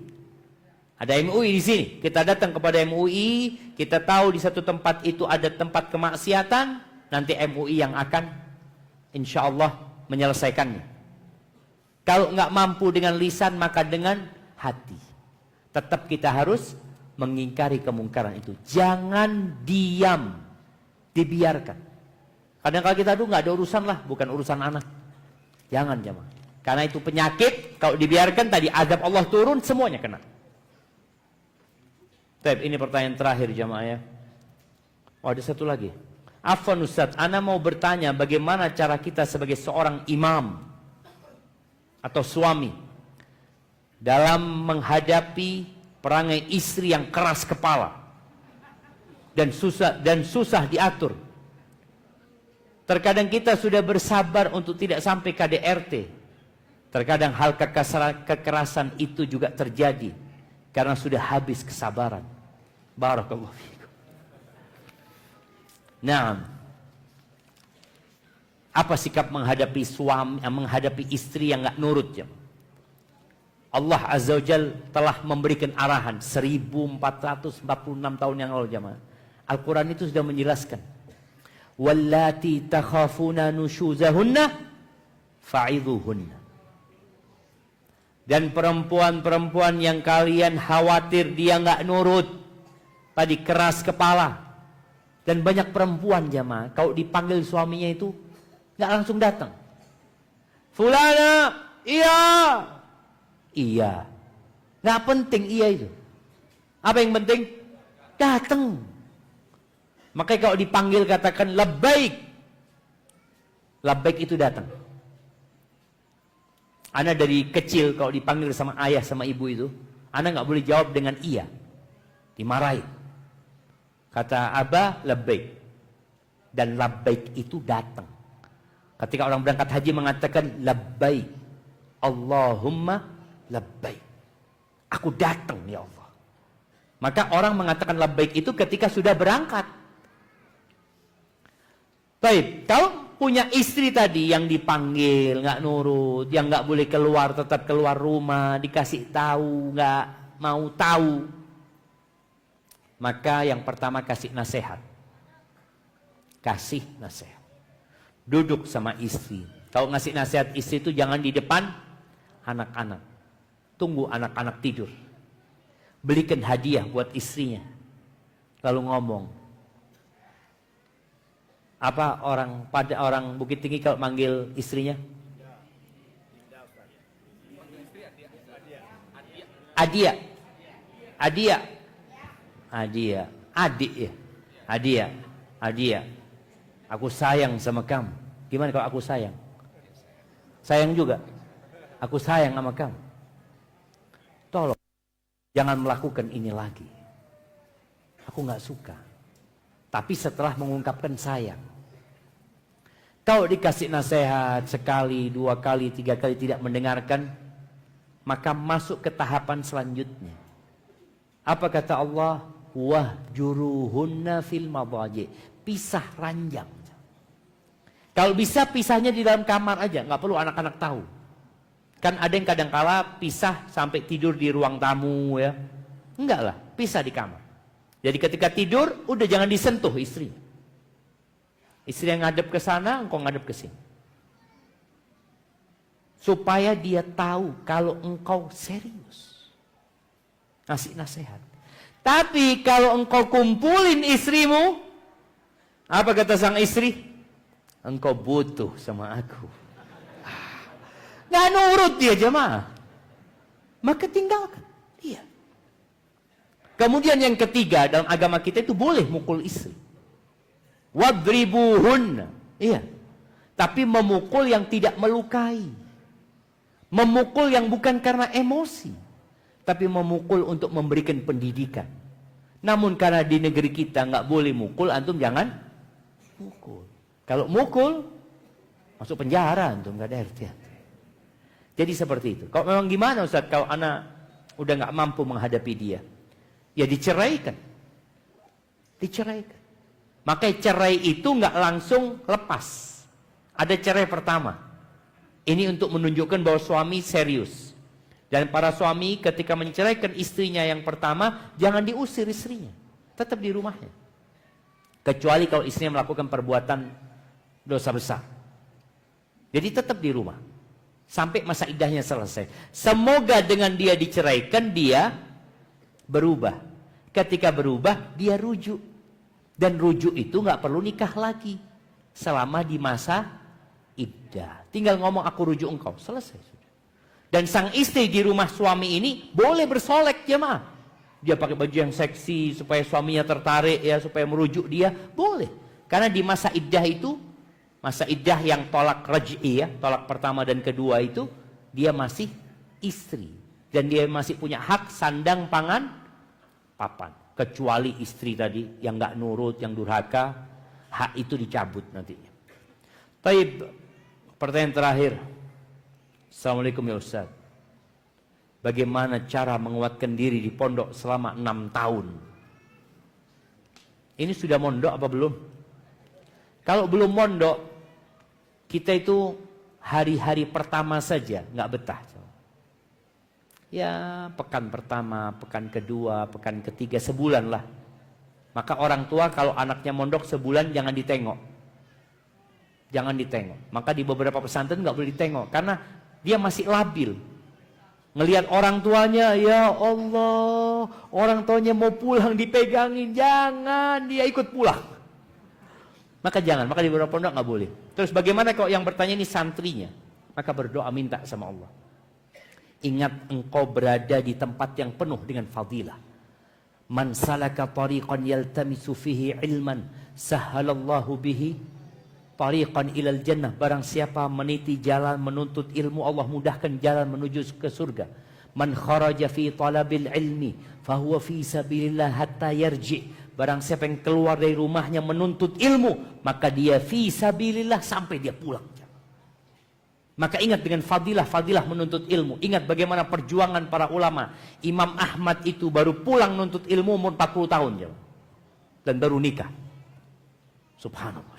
Ada MUI di sini. Kita datang kepada MUI, kita tahu di satu tempat itu ada tempat kemaksiatan, nanti MUI yang akan insya Allah menyelesaikannya. Kalau nggak mampu dengan lisan, maka dengan hati. Tetap kita harus mengingkari kemungkaran itu. Jangan diam, dibiarkan. Kadang kalau kita nggak ada urusan lah, bukan urusan anak. Jangan jemaah. Karena itu penyakit, kalau dibiarkan tadi azab Allah turun, semuanya kena. Baik, ini pertanyaan terakhir jemaah ya. Oh, ada satu lagi. Afwan Ustaz, ana mau bertanya bagaimana cara kita sebagai seorang imam atau suami dalam menghadapi perangai istri yang keras kepala dan susah diatur. Terkadang kita sudah bersabar untuk tidak sampai KDRT. Terkadang hal kekerasan itu juga terjadi karena sudah habis kesabaran. Barakallahu fiikum. Nah, apa sikap menghadapi suami, menghadapi istri yang nggak nurut ya? Allah Azza wa Jalla telah memberikan arahan 1446 tahun yang lalu jemaah. Al-Quran itu sudah menjelaskan. Wallati takhafuna nusyuzahunna fa'idhuhunna. Dan perempuan-perempuan yang kalian khawatir dia nggak nurut, tadi keras kepala. Dan banyak perempuan jemaah, kalau dipanggil suaminya itu nggak langsung datang. Fulana, iya, nggak penting iya itu. Apa yang penting? Datang. Makanya kalau dipanggil katakan labbaik. Labbaik itu datang. Ana dari kecil kalau dipanggil sama ayah sama ibu itu, ana nggak boleh jawab dengan iya, dimarahi. Kata abah labbaik, dan labbaik itu datang. Ketika orang berangkat haji mengatakan labbaik, Allahumma labbaik, aku datang ya Allah. Maka orang mengatakan labbaik itu ketika sudah berangkat. Baik, kalau punya istri tadi yang dipanggil nggak nurut, yang nggak boleh keluar tetap keluar rumah, dikasih tahu nggak mau tahu, maka yang pertama kasih nasihat. Kasih nasihat. Duduk sama istri. Kalau ngasih nasihat istri itu jangan di depan anak-anak. Tunggu anak-anak tidur. Belikan hadiah buat istrinya. Lalu ngomong. Apa orang Bukit Tinggi kalau manggil istrinya? Adia. Adik ya. Adia. Aku sayang sama kamu. Gimana kalau aku sayang? Sayang juga. Aku sayang sama kamu. Tolong jangan melakukan ini lagi. Aku nggak suka. Tapi setelah mengungkapkan sayang. Kalau dikasih nasihat sekali, 2 kali, 3 kali tidak mendengarkan, maka masuk ke tahapan selanjutnya. Apa kata Allah? Wahjuruhunna fil madaji. Pisah ranjang. Kalau bisa pisahnya di dalam kamar aja, nggak perlu anak-anak tahu. Kan ada yang kadang kala pisah sampai tidur di ruang tamu ya. Enggak lah, pisah di kamar. Jadi ketika tidur, udah jangan disentuh istri. Istri yang ngadep ke sana, engkau ngadep ke sini. Supaya dia tahu kalau engkau serius. Ngasih nasihat. Tapi kalau engkau kumpulin istrimu, apa kata sang istri? Engkau butuh sama aku. Nggak nurut dia jemaah. Maka tinggalkan dia. Kemudian yang ketiga, dalam agama kita itu boleh mukul istri. Wadribuhunna. Iya. Tapi memukul yang tidak melukai. Memukul yang bukan karena emosi. Tapi memukul untuk memberikan pendidikan. Namun karena di negeri kita nggak boleh mukul, antum jangan mukul. Kalau mukul, masuk penjara antum, nggak ada artinya. Jadi seperti itu. Kalau memang gimana Ustaz, kalau anak udah nggak mampu menghadapi dia, ya diceraikan. Diceraikan. Makanya cerai itu nggak langsung lepas. Ada cerai pertama. Ini untuk menunjukkan bahwa suami serius. Dan para suami ketika menceraikan istrinya yang pertama, jangan diusir istrinya. Tetap di rumahnya. Kecuali kalau istrinya melakukan perbuatan dosa besar. Jadi tetap di rumah. Sampai masa iddahnya selesai. Semoga dengan dia diceraikan, dia berubah. Ketika berubah, dia rujuk. Dan rujuk itu nggak perlu nikah lagi. Selama di masa iddah. Tinggal ngomong aku rujuk engkau. Selesai. Dan sang istri di rumah suami ini boleh bersolek jemaah. Dia pakai baju yang seksi supaya suaminya tertarik ya, supaya merujuk dia, boleh. Karena di masa iddah itu, masa iddah yang tolak raj'i ya, tolak pertama dan kedua itu, dia masih istri. Dan dia masih punya hak sandang pangan papan. Kecuali istri tadi yang nggak nurut, yang durhaka, hak itu dicabut nantinya. Taib, pertanyaan terakhir. Assalamualaikum ya Ustaz. Bagaimana cara menguatkan diri di pondok selama 6 tahun? Ini sudah mondok apa belum? Kalau belum mondok, kita itu hari-hari pertama saja nggak betah. Ya pekan pertama, pekan kedua, pekan ketiga, sebulan lah. Maka orang tua kalau anaknya mondok sebulan jangan ditengok. Jangan ditengok. Maka di beberapa pesantren nggak boleh ditengok karena dia masih labil. Ngelihat orang tuanya, ya Allah, orang tuanya mau pulang dipegangin, jangan, dia ikut pulang. Maka jangan, maka di beberapa pondok nggak boleh. Terus bagaimana kalau yang bertanya ini santrinya? Maka berdoa minta sama Allah. Ingat engkau berada di tempat yang penuh dengan fadilah. Man salaka tariqan yaltamisu fihi ilman, sahhalallahu bihi tariqan ilal jannah. Barang siapa meniti jalan menuntut ilmu, Allah mudahkan jalan menuju ke surga. Man kharaja fi talabil ilmi fahuwa fi sabilillah hatta yarji. Barang siapa yang keluar dari rumahnya menuntut ilmu, maka dia fi sabilillah sampai dia pulang. Maka ingat dengan fadilah menuntut ilmu. Ingat bagaimana perjuangan para ulama. Imam Ahmad itu baru pulang menuntut ilmu umur 40 tahun dan baru nikah. Subhanallah.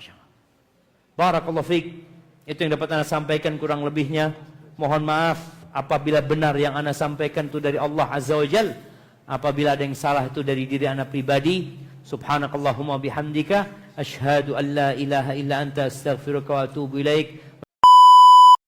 Barakallahu fiik. Itu yang dapat Anda sampaikan, kurang lebihnya mohon maaf apabila benar yang Anda sampaikan itu dari Allah Azza wa Jal. Apabila ada yang salah itu dari diri Anda pribadi. Subhanakallahumma bihamdika asyhadu an la ilaha illa anta astaghfiruka wa atubu ilaik.